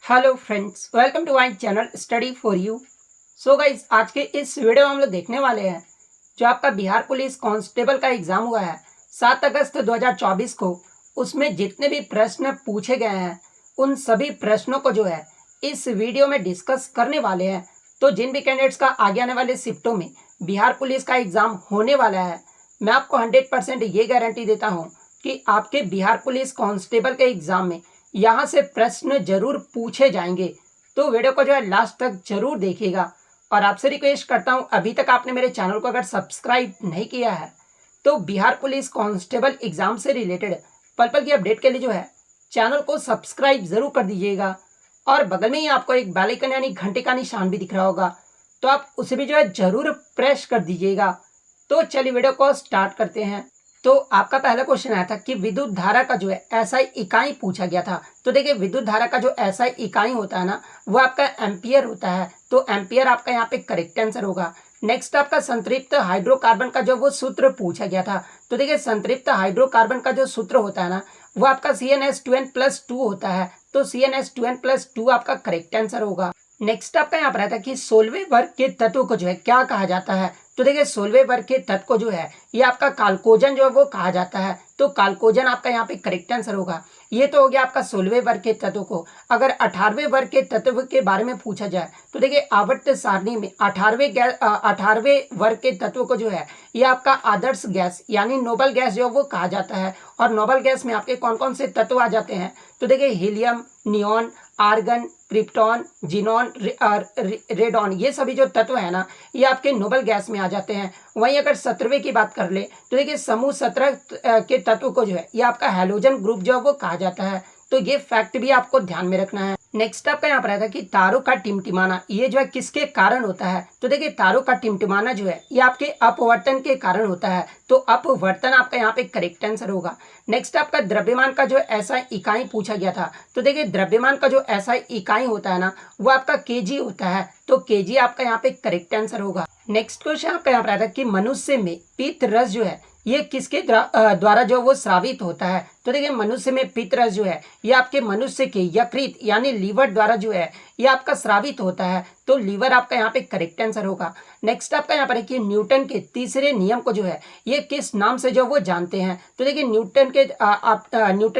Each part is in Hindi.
Hello friends, welcome to my channel study for you. So guys, आज के इस वीडियो में हम लोग देखने वाले हैं जो आपका बिहार पुलिस कांस्टेबल का एग्जाम हुआ है 7 अगस्त 2024 को। उसमें जितने भी प्रश्न पूछे गए हैं उन सभी प्रश्नों को जो है इस वीडियो में डिस्कस करने वाले हैं। तो जिन भी कैंडिडेट्स का आगे आने वाले शिफ्टों में बिहार पुलिस का एग्जाम होने वाला है, मैं आपको 100% ये गारंटी देता हूँ कि आपके बिहार पुलिस कांस्टेबल के एग्जाम में यहाँ से प्रश्न जरूर पूछे जाएंगे। तो वीडियो को जो है लास्ट तक जरूर देखिएगा। और आपसे रिक्वेस्ट करता हूँ, अभी तक आपने मेरे चैनल को अगर सब्सक्राइब नहीं किया है तो बिहार पुलिस कांस्टेबल एग्जाम से रिलेटेड पल पल की अपडेट के लिए जो है चैनल को सब्सक्राइब जरूर कर दीजिएगा। और बगल में ही आपको एक बेल आइकन यानी घंटे का निशान भी दिख रहा होगा, तो आप उसे भी जो है जरूर प्रेस कर दीजिएगा। तो चलिए वीडियो को स्टार्ट करते हैं। तो आपका पहला क्वेश्चन आया था कि विद्युत धारा का जो है एसआई इकाई पूछा गया था। तो देखिए, विद्युत धारा का जो एसआई इकाई होता है ना, वो आपका एम्पियर होता है। तो एम्पियर आपका यहाँ पे करेक्ट आंसर होगा। नेक्स्ट आपका संतृप्त हाइड्रोकार्बन का जो वो सूत्र पूछा गया था। तो देखिए, संतृप्त हाइड्रोकार्बन का जो सूत्र होता है ना, वो आपका CnH2n+2 होता है। तो CnH2n+2 आपका करेक्ट आंसर होगा। नेक्स्ट आपका यहाँ पर आता है कि 16वें वर्ग के तत्व को जो है क्या कहा जाता है। तो देखिए, 16वें वर्ग के तत्व को जो है ये आपका काल्कोजन जो है वो कहा जाता है। तो काल्कोजन आपका यहाँ पे करेक्ट आंसर होगा। ये तो हो गया आपका 16वें वर्ग के तत्व को। अगर 18वें वर्ग के तत्व के बारे में पूछा जाए तो देखिए, आवर्त सारणी में 18वें वर्ग के तत्व को जो है ये आपका आदर्श गैस यानी नोबल गैस जो वो कहा जाता है। और नोबल गैस में आपके कौन कौन से तत्व आ जाते हैं? तो देखिए, helium, neon, argon, krypton, xenon, radon, ये सभी जो तत्व है ना, ये आपके नोबल गैस में आ जाते हैं। वहीं अगर 17वें की बात कर ले तो देखिए, समूह 17 के तत्व को जो है ये आपका हैलोजन ग्रुप जो है वो कहा जाता है। तो ये फैक्ट भी आपको ध्यान में रखना है। नेक्स्ट आपका यहाँ पर आता है कि तारों का टिमटिमाना ये जो है किसके कारण होता है। तो देखिए, तारों का टिमटिमाना जो है ये आपके अपवर्तन के कारण होता है। तो अपवर्तन आपका यहाँ पे करेक्ट आंसर होगा। नेक्स्ट आपका द्रव्यमान का जो ऐसा इकाई पूछा गया था। तो देखिए, द्रव्यमान का जो ऐसा इकाई होता है ना, वो आपका केजी होता है। तो केजी आपका यहाँ पे करेक्ट आंसर होगा। नेक्स्ट क्वेश्चन आपका यहाँ पर आता है कि मनुष्य में पित्त रस जो है ये किसके द्वारा जो वो स्रावित होता है। तो देखिए, मनुष्य में पित्त रस जो है ये आपके मनुष्य के यकृत यानी लीवर द्वारा जो है ये आपका स्रावित होता है। तो लीवर आपका यहाँ पे करेक्ट आंसर होगा। नेक्स्ट आपका यहाँ पर है कि न्यूटन के तीसरे नियम को जो है ये किस नाम से जो वो जानते हैं। तो देखिए, न्यूटन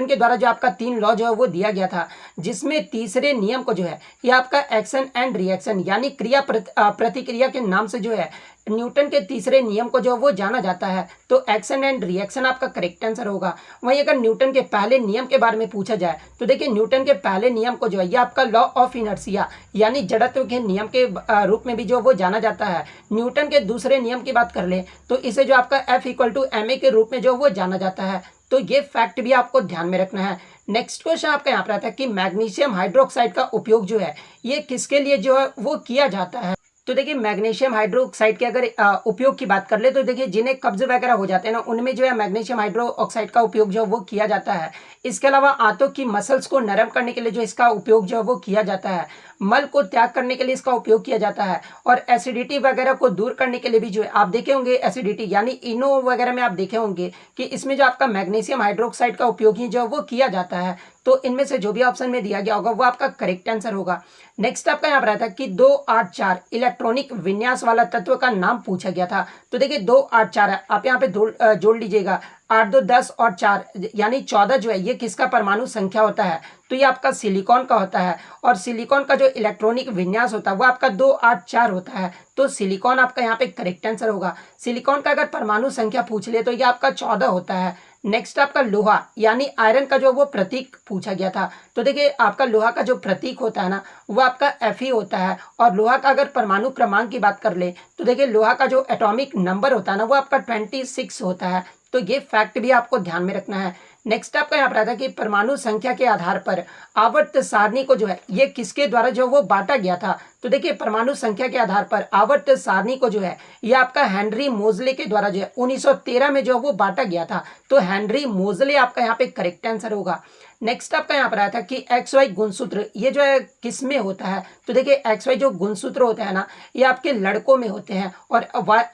के द्वारा जो आपका 3 लॉ जो है वो दिया गया था, जिसमें तीसरे नियम को जो है ये आपका एक्शन एंड रिएक्शन यानी क्रिया प्रतिक्रिया के नाम से जो है न्यूटन के तीसरे नियम को जो वो जाना जाता है। तो एक्शन एंड रिएक्शन आपका करेक्ट आंसर होगा। वहीं अगर न्यूटन के पहले नियम के बारे में पूछा जाए तो देखिए, न्यूटन के पहले नियम को जो है ये आपका लॉ ऑफ इनर्शिया यानी जड़त्व के नियम के रूप में भी जो वो जाना जाता है। न्यूटन के दूसरे नियम की बात कर ले तो इसे जो आपका F=ma के रूप में जो वो जाना जाता है। तो ये फैक्ट भी आपको ध्यान में रखना है। नेक्स्ट क्वेश्चन आपका यहाँ पर आता है कि मैग्नीशियम हाइड्रोक्साइड का उपयोग जो है ये किसके लिए जो है वो किया जाता है। तो देखिए, मैग्नीशियम हाइड्रोक्साइड के अगर उपयोग की बात कर ले तो देखिए, जिन्हें कब्ज वगैरह हो जाते हैं ना, उनमें जो है मैग्नीशियम हाइड्रोक्साइड का उपयोग जो है वो किया जाता है। इसके अलावा आंतों की मसल्स को नरम करने के लिए जो इसका उपयोग जो है वो किया जाता है। मल को त्याग करने के लिए इसका उपयोग किया जाता है। और एसिडिटी वगैरह को दूर करने के लिए भी जो है आप देखे होंगे, एसिडिटी यानी इनो वगैरह में आप देखे होंगे कि इसमें जो आपका मैग्नीशियम हाइड्रोक्साइड का उपयोग ही जो है वो किया जाता है। तो इनमें से जो भी ऑप्शन में दिया गया होगा वो आपका करेक्ट आंसर होगा। नेक्स्ट आपका यहाँ पर आता है कि 284 इलेक्ट्रॉनिक विन्यास वाला तत्व का नाम पूछा गया था। तो देखिए, 284 है, आप यहाँ पे जोड़ लीजिएगा। 8 2 10 और 4 यानी 14 जो है ये किसका परमाणु संख्या होता है। तो ये आपका सिलिकॉन का होता है। और सिलिकॉन का जो इलेक्ट्रॉनिक विन्यास होता है वो आपका 284 होता है। तो सिलिकॉन आपका यहाँ पे करेक्ट आंसर होगा। सिलिकॉन का अगर परमाणु संख्या पूछ ले तो ये आपका 14 होता है। नेक्स्ट आपका लोहा यानी आयरन का जो वो प्रतीक पूछा गया था। तो देखिए, आपका लोहा का जो प्रतीक होता है ना, वो आपका Fe होता है। और लोहा का अगर परमाणु क्रमांक की बात कर ले तो देखिए, लोहा का जो एटॉमिक नंबर होता है ना, वो आपका 26 होता है। तो ये फैक्ट भी आपको ध्यान में रखना है। नेक्स्ट आपका यहाँ पर आता है कि परमाणु संख्या के आधार पर आवर्त सारणी को जो है ये किसके द्वारा जो वो बांटा गया था। तो देखिए, परमाणु संख्या के आधार पर आवर्त सारणी को जो है ये आपका हेनरी मोजले के द्वारा जो है 1913 में जो वो बांटा गया था। तो हेनरी मोजले आपका यहाँ पे करेक्ट आंसर होगा। नेक्स्ट आपका यहाँ पर आया था कि XY गुणसूत्र ये जो है किस में होता है। तो देखिए, XY जो गुणसूत्र होते हैं ना, ये आपके लड़कों में होते हैं। और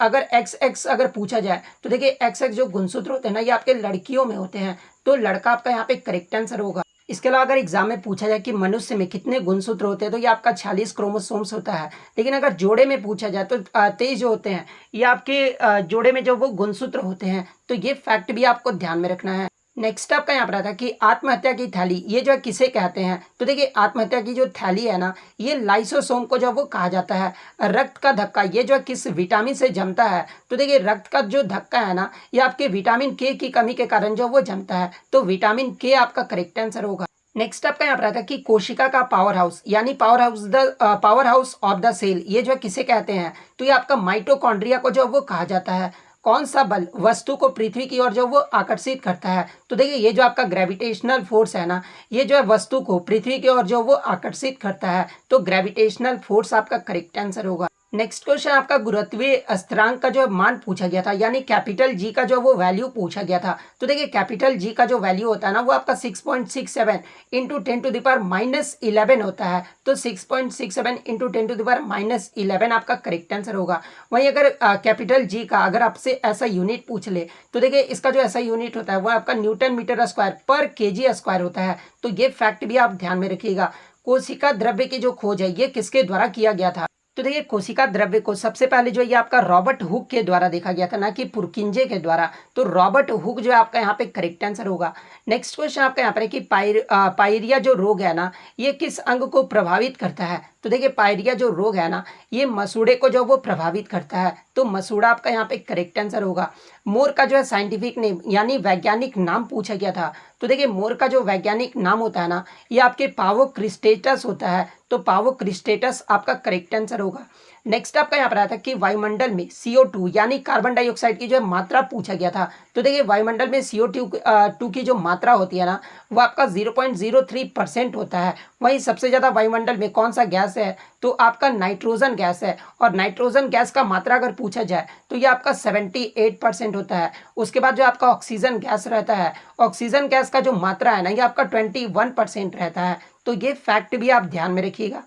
अगर XX अगर पूछा जाए तो देखिए, XX जो गुणसूत्र होते हैं ना, ये आपके लड़कियों में होते हैं। तो लड़का आपका यहाँ पे करेक्ट आंसर होगा। इसके अलावा अगर एग्जाम में पूछा जाए कि मनुष्य में कितने गुणसूत्र होते हैं तो ये आपका 46 क्रोमोसोम्स होता है। लेकिन अगर जोड़े में पूछा जाए तो 23 जो होते हैं ये आपके जोड़े में जो वो गुणसूत्र होते हैं। तो ये फैक्ट भी आपको ध्यान में रखना है। नेक्स्ट आपका यहाँ पर आता है कि आत्महत्या की थैली ये जो है किसे कहते हैं। तो देखिए आत्महत्या की जो थैली है ना ये लाइसोसोम को जो वो कहा जाता है। रक्त का धक्का ये जो है किस विटामिन से जमता है। तो देखिए रक्त का जो धक्का है ना ये आपके विटामिन के की कमी के कारण जो वो जमता है। तो विटामिन के आपका करेक्ट आंसर होगा। नेक्स्ट आपका यहाँ पर आता है कि कोशिका का पावर हाउस यानी power house of the cell ये जो है किसे कहते हैं। तो ये आपका माइटोकॉन्ड्रिया को जो वो कहा जाता है। कौन सा बल वस्तु को पृथ्वी की ओर जो वो आकर्षित करता है। तो देखिए ये जो आपका ग्रेविटेशनल फोर्स है ना ये जो है वस्तु को पृथ्वी की ओर जो वो आकर्षित करता है। तो ग्रेविटेशनल फोर्स आपका करेक्ट आंसर होगा। नेक्स्ट क्वेश्चन आपका गुरुत्वीय स्थिरांक का जो मान पूछा गया था यानी कैपिटल जी का जो वो वैल्यू पूछा गया था। तो देखिए कैपिटल जी का जो वैल्यू होता है ना वो आपका 6.67 इंटू 10⁻11 होता है। तो 6.67 इंटू 10⁻11 आपका करेक्ट आंसर होगा। वहीं अगर कैपिटल जी का अगर आपसे ऐसा यूनिट पूछ ले तो देखिए इसका जो ऐसा यूनिट होता है वो आपका न्यूटन मीटर स्क्वायर पर केजी स्क्वायर होता है। तो ये फैक्ट भी आप ध्यान में रखिएगा। कोशिका द्रव्य की जो खोज है ये किसके द्वारा किया गया था। तो देखिए कोशिका द्रव्य को सबसे पहले जो ये आपका रॉबर्ट हुक के द्वारा देखा गया था ना कि पुरकिंजे के द्वारा। तो रॉबर्ट हुक जो है आपका यहाँ पे करेक्ट आंसर होगा। नेक्स्ट क्वेश्चन आपका यहाँ पर है कि पायरिया जो रोग है ना ये किस अंग को प्रभावित करता है। तो देखिए पायरिया जो रोग है ना ये मसूड़े को जो वो प्रभावित करता है। तो मसूड़ा आपका यहाँ पे करेक्ट आंसर होगा। मोर का जो है साइंटिफिक नेम यानी वैज्ञानिक नाम पूछा गया था। तो देखिए मोर का जो वैज्ञानिक नाम होता है ना ये आपके पावोक्रिस्टेटस होता है। तो पावोक्रिस्टेटस आपका करेक्ट आंसर होगा। नेक्स्ट आपका यहाँ पर आता है कि वायुमंडल में CO2 यानी कार्बन डाइऑक्साइड की जो मात्रा पूछा गया था। तो देखिए वायुमंडल में CO2 की जो मात्रा होती है ना वो आपका 0.03% होता है। वहीं सबसे ज़्यादा वायुमंडल में कौन सा गैस है तो आपका नाइट्रोजन गैस है। और नाइट्रोजन गैस का मात्रा अगर पूछा जाए तो ये आपका 78% होता है। उसके बाद जो आपका ऑक्सीजन गैस रहता है ऑक्सीजन गैस का जो मात्रा है ना ये आपका 21% रहता है। तो ये फैक्ट भी आप ध्यान में रखिएगा।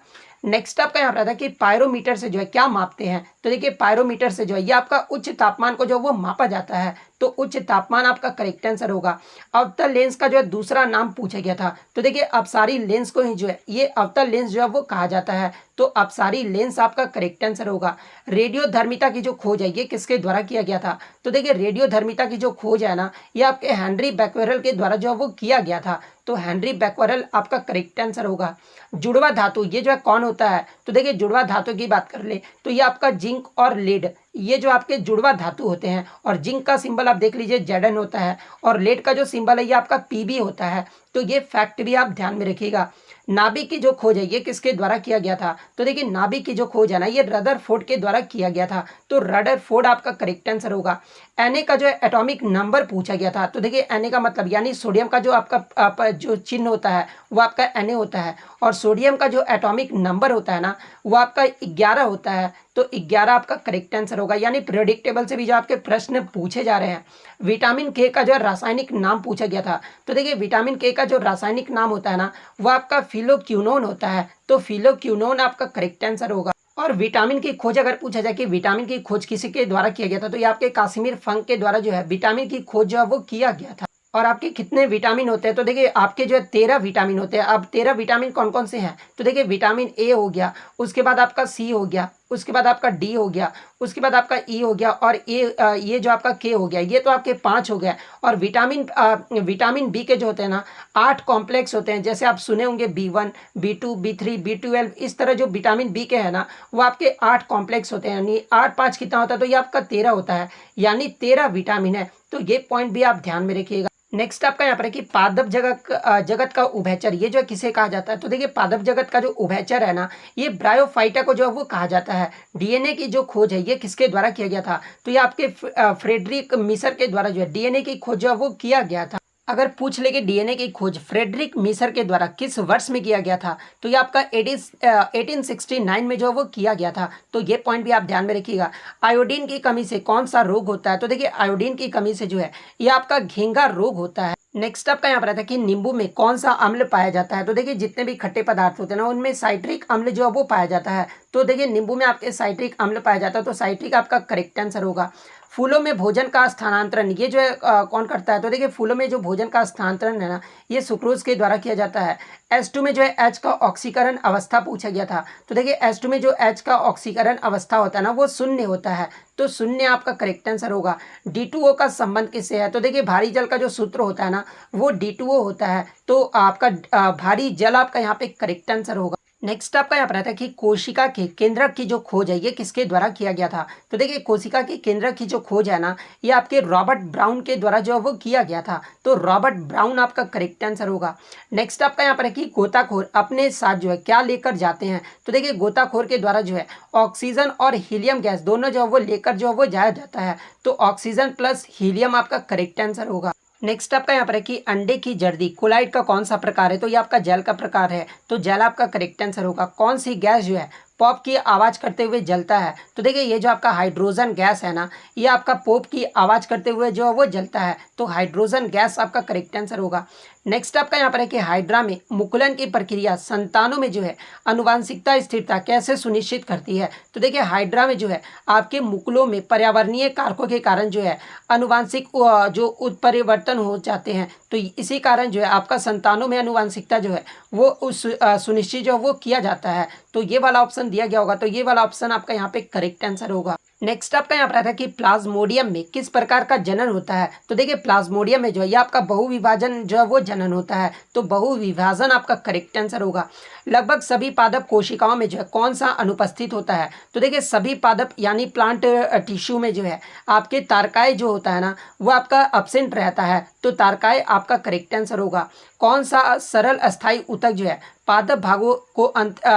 नेक्स्ट आपका यहाँ पर आता है कि पायरोमीटर से जो है क्या मापते हैं। तो देखिए पायरोमीटर से जो है ये आपका उच्च तापमान को जो वो मापा जाता है। तो उच्च तापमान आपका करेक्ट आंसर होगा। अवतल लेंस का जो है दूसरा नाम पूछा गया था। तो देखिए अपसारी लेंस को ही जो है ये अवतल लेंस जो है वो कहा जाता है। तो अपसारी लेंस आपका करेक्ट आंसर होगा। रेडियोधर्मिता की जो खोज है ये किसके द्वारा किया गया था। तो देखिए रेडियोधर्मिता की जो खोज है ना ये आपके हेनरी बैक्वेरल के द्वारा जो है वो किया गया था। तो हेनरी बैक्वेरल आपका करेक्ट आंसर होगा। जुड़वा धातु ये जो है कौन होता है। तो देखिए जुड़वा धातु की बात कर ले तो ये आपका जिंक और लेड ये जो आपके जुड़वा धातु होते हैं। और जिंक का सिंबल आप देख लीजिए Zn होता है और लेड का जो सिंबल है ये आपका Pb होता है। तो ये फैक्ट भी आप ध्यान में रखिएगा। नाभिक की जो खोज है ये किसके द्वारा किया गया था। तो देखिए नाभिक की जो खोज है ना ये रदरफोर्ड के द्वारा किया गया था। तो रदरफोर्ड आपका करेक्ट आंसर होगा। Na का जो है एटॉमिक नंबर पूछा गया था। तो देखिए Na का मतलब यानी सोडियम का जो आपका जो चिन्ह होता है वो आपका Na होता है। और सोडियम का जो एटॉमिक नंबर होता है ना वो आपका 11 होता है। तो 11 आपका करेक्ट आंसर होगा। यानी प्रेडिक्टेबल से भी जो आपके प्रश्न पूछे जा रहे हैं। विटामिन के का जो है रासायनिक नाम पूछा गया था। तो देखिए विटामिन के का जो रासायनिक नाम होता है ना वो आपका फिलोक्यूनोन होता है। तो फिलोक्यूनोन आपका करेक्ट आंसर होगा। और विटामिन की खोज अगर पूछा जाए कि विटामिन की खोज किसी के द्वारा किया गया था तो ये आपके कासिमिर फंक के द्वारा जो है विटामिन की खोज जो है वो किया गया था। और आपके कितने विटामिन होते हैं। तो देखिए आपके जो है 13 विटामिन होते हैं। अब 13 विटामिन कौन कौन से हैं। तो देखिए विटामिन ए हो गया, उसके बाद आपका सी हो गया, उसके बाद आपका डी हो गया, उसके बाद आपका ई हो गया और ये जो आपका के हो गया। ये तो आपके 5 हो गया। और विटामिन बी के जो होते हैं ना 8 कॉम्प्लेक्स होते हैं। जैसे आप सुने होंगे B1 B2 B3 B12 इस तरह जो विटामिन बी के है ना वो आपके 8 कॉम्प्लेक्स होते हैं। यानी 8 5 कितना होता है तो ये आपका 13 होता है। यानी 13 विटामिन है। तो ये पॉइंट भी आप ध्यान में रखिएगा। नेक्स्ट आपका यहाँ पर है कि पादप जगत का उभयचर ये जो किसे कहा जाता है। तो देखिए पादप जगत का जो उभयचर है ना ये ब्रायोफाइटा को जो है वो कहा जाता है। DNA की जो खोज है ये किसके द्वारा किया गया था। तो ये आपके फ्रेडरिक मिसर के द्वारा जो है DNA की खोज जो है वो किया गया था। अगर पूछ ले कि DNA की खोज फ्रेडरिक मिसर के द्वारा किस वर्ष में किया गया था तो ये आपका 1869 में जो वो किया गया था। तो ये पॉइंट भी आप ध्यान में रखिएगा। आयोडीन की कमी से कौन सा रोग होता है। तो देखिए आयोडीन की कमी से जो है ये आपका घेंगा रोग होता है। नेक्स्ट आपका यहाँ पर आता है कि नींबू में कौन सा अम्ल पाया जाता है। तो देखिए जितने भी खट्टे पदार्थ होते हैं ना उनमें साइट्रिक अम्ल जो है वो पाया जाता है। तो देखिए नींबू में आपके साइट्रिक अम्ल पाया जाता है। तो साइट्रिक आपका करेक्ट आंसर होगा। फूलों में भोजन का स्थानांतरण ये जो है कौन करता है? तो देखिए फूलों में जो भोजन का स्थानांतरण है ना, ये सुक्रोज के द्वारा किया जाता है। H2 में जो है H का ऑक्सीकरण अवस्था पूछा गया था। तो देखिए H2 में जो H का ऑक्सीकरण अवस्था होता है ना, वो शून्य होता है। तो शून्य आपका करेक्ट आंसर होगा। D2O का संबंध किससे है? तो देखिए भारी जल का जो सूत्र होता है ना, वो D2O होता है। तो आपका भारी जल आपका यहाँ पे करेक्ट आंसर होगा। नेक्स्ट आपका यहाँ पर आता है कि कोशिका के केंद्रक की जो खोज है ये किसके द्वारा किया गया था? तो देखिए कोशिका के केंद्रक की जो खोज है ना, ये आपके रॉबर्ट ब्राउन के द्वारा जो है वो किया गया था। तो रॉबर्ट ब्राउन आपका करेक्ट आंसर होगा। नेक्स्ट आपका यहाँ पर है कि गोताखोर अपने साथ जो है क्या लेकर जाते हैं? तो देखिए गोताखोर के द्वारा जो है ऑक्सीजन और हीलियम गैस दोनों जो है वो लेकर जो है वो जाया जाता है। तो ऑक्सीजन प्लस हीलियम आपका करेक्ट आंसर होगा। नेक्स्ट आपका यहाँ पर है कि अंडे की जर्दी कोलाइड का कौन सा प्रकार है? तो ये आपका जेल का प्रकार है। तो जेल आपका करेक्ट आंसर होगा। कौन सी गैस जो है पॉप की आवाज करते हुए जलता है? तो देखिए ये जो आपका हाइड्रोजन गैस है ना, ये आपका पॉप की आवाज करते हुए जो है वो जलता है। तो हाइड्रोजन गैस आपका करेक्ट आंसर होगा। नेक्स्ट आपका यहाँ पर है कि हाइड्रा में मुकुलन की प्रक्रिया संतानों में जो है अनुवांशिकता स्थिरता कैसे सुनिश्चित करती है? तो देखिए हाइड्रा में जो है आपके मुकुलों में पर्यावरणीय कारकों के कारण जो है अनुवांशिक जो उत्परिवर्तन हो जाते हैं। तो इसी कारण जो है आपका संतानों में अनुवांशिकता जो है वो उस सुनिश्चित जो वो किया जाता है। तो ये वाला ऑप्शन दिया गया होगा। तो ये वाला ऑप्शन आपका यहाँ पे करेक्ट आंसर होगा। नेक्स्ट आपका यहाँ पर आता है कि प्लाज्मोडियम में किस प्रकार का जनन होता है? तो देखिए प्लाज्मोडियम में जो है ये आपका बहुविभाजन जो है वो जनन होता है। तो बहुविभाजन आपका करेक्ट आंसर होगा। लगभग सभी पादप कोशिकाओं में जो है कौन सा अनुपस्थित होता है? तो देखिए सभी पादप यानी प्लांट टिश्यू में जो है आपके तारकाय जो होता है ना, वो आपका अब्सेंट रहता है। तो तारकाय आपका करेक्ट आंसर होगा। कौन सा सरल अस्थायी ऊतक जो है पादप भागों को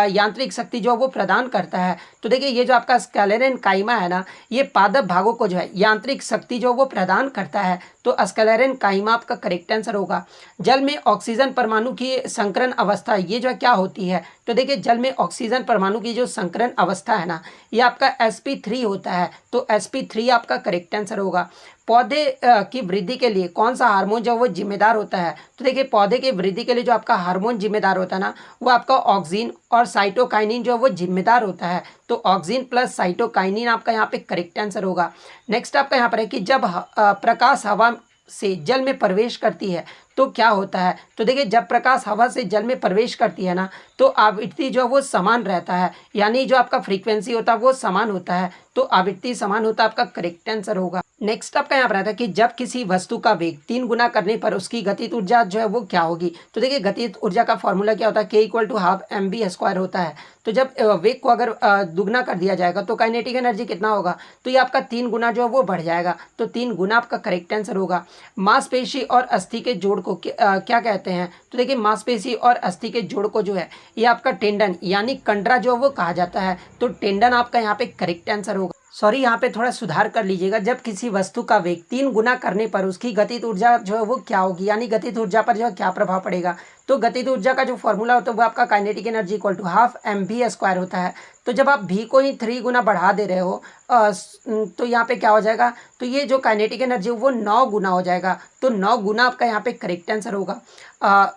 यांत्रिक शक्ति जो है वो प्रदान करता है? तो देखिए ये जो आपका स्केलेरन काइमा है ना, ये पादप भागों को जो है यांत्रिक शक्ति जो वो प्रदान करता है। तो स्केलेरन काइमा आपका करेक्ट आंसर होगा। जल में ऑक्सीजन परमाणु की संकरण अवस्था ये जो है क्या होती है? तो देखिए जल में ऑक्सीजन परमाणु की जो संकरण अवस्था है ना, ये आपका sp3 होता है। तो sp3 आपका करेक्ट आंसर होगा। पौधे की वृद्धि के लिए कौन सा हार्मोन जो वो जिम्मेदार होता है? तो देखिए पौधे की वृद्धि के लिए जो आपका हार्मोन जिम्मेदार होता है ना, वो आपका ऑक्सिन और साइटोकाइनिन जो वो जिम्मेदार होता है। तो ऑक्सिन प्लस साइटोकाइनिन आपका यहाँ पे करेक्ट आंसर होगा। नेक्स्ट आपका यहाँ पर है कि जब प्रकाश हवा से जल में प्रवेश करती है तो क्या होता है? तो देखिए जब प्रकाश हवा से जल में प्रवेश करती है ना, तो आवृत्ति जो है वो समान रहता है, यानी जो आपका फ्रीक्वेंसी होता है वो समान होता है। तो आवृत्ति समान होता है, आपका करेक्ट आंसर होगा। नेक्स्ट आपका यहाँ पर आता है कि जब किसी वस्तु का वेग 3 गुना करने पर उसकी गतिज ऊर्जा जो है वो क्या होगी? तो देखिए गतिज ऊर्जा का फॉर्मूला क्या होता है? K = ½ mv² होता है। तो जब वेग को अगर दुगना कर दिया जाएगा तो काइनेटिक एनर्जी कितना होगा? तो ये आपका 3 गुना जो है वो बढ़ जाएगा। तो 3 गुना आपका करेक्ट आंसर होगा। मांसपेशी और अस्थि के जोड़ को क्या कहते हैं? तो देखिए मांसपेशी और अस्थि के जोड़ को जो है ये आपका टेंडन यानी कंडरा जो वो कहा जाता है। तो टेंडन आपका यहाँ पे करेक्ट आंसर होगा। सॉरी यहाँ पे थोड़ा सुधार कर लीजिएगा। जब किसी वस्तु का वेग 3 गुना करने पर उसकी गतिज ऊर्जा जो है वो क्या होगी, यानी गतिज ऊर्जा पर जो है क्या प्रभाव पड़ेगा? तो गतिज ऊर्जा का जो फॉर्मूला होता है वो आपका काइनेटिक एनर्जी = ½ mv² होता है। तो जब आप v को ही 3 गुना बढ़ा दे रहे हो तो यहाँ पे क्या हो जाएगा? तो ये जो काइनेटिक एनर्जी वो 9 गुना हो जाएगा। तो 9 गुना आपका यहाँ पे करेक्ट आंसर होगा।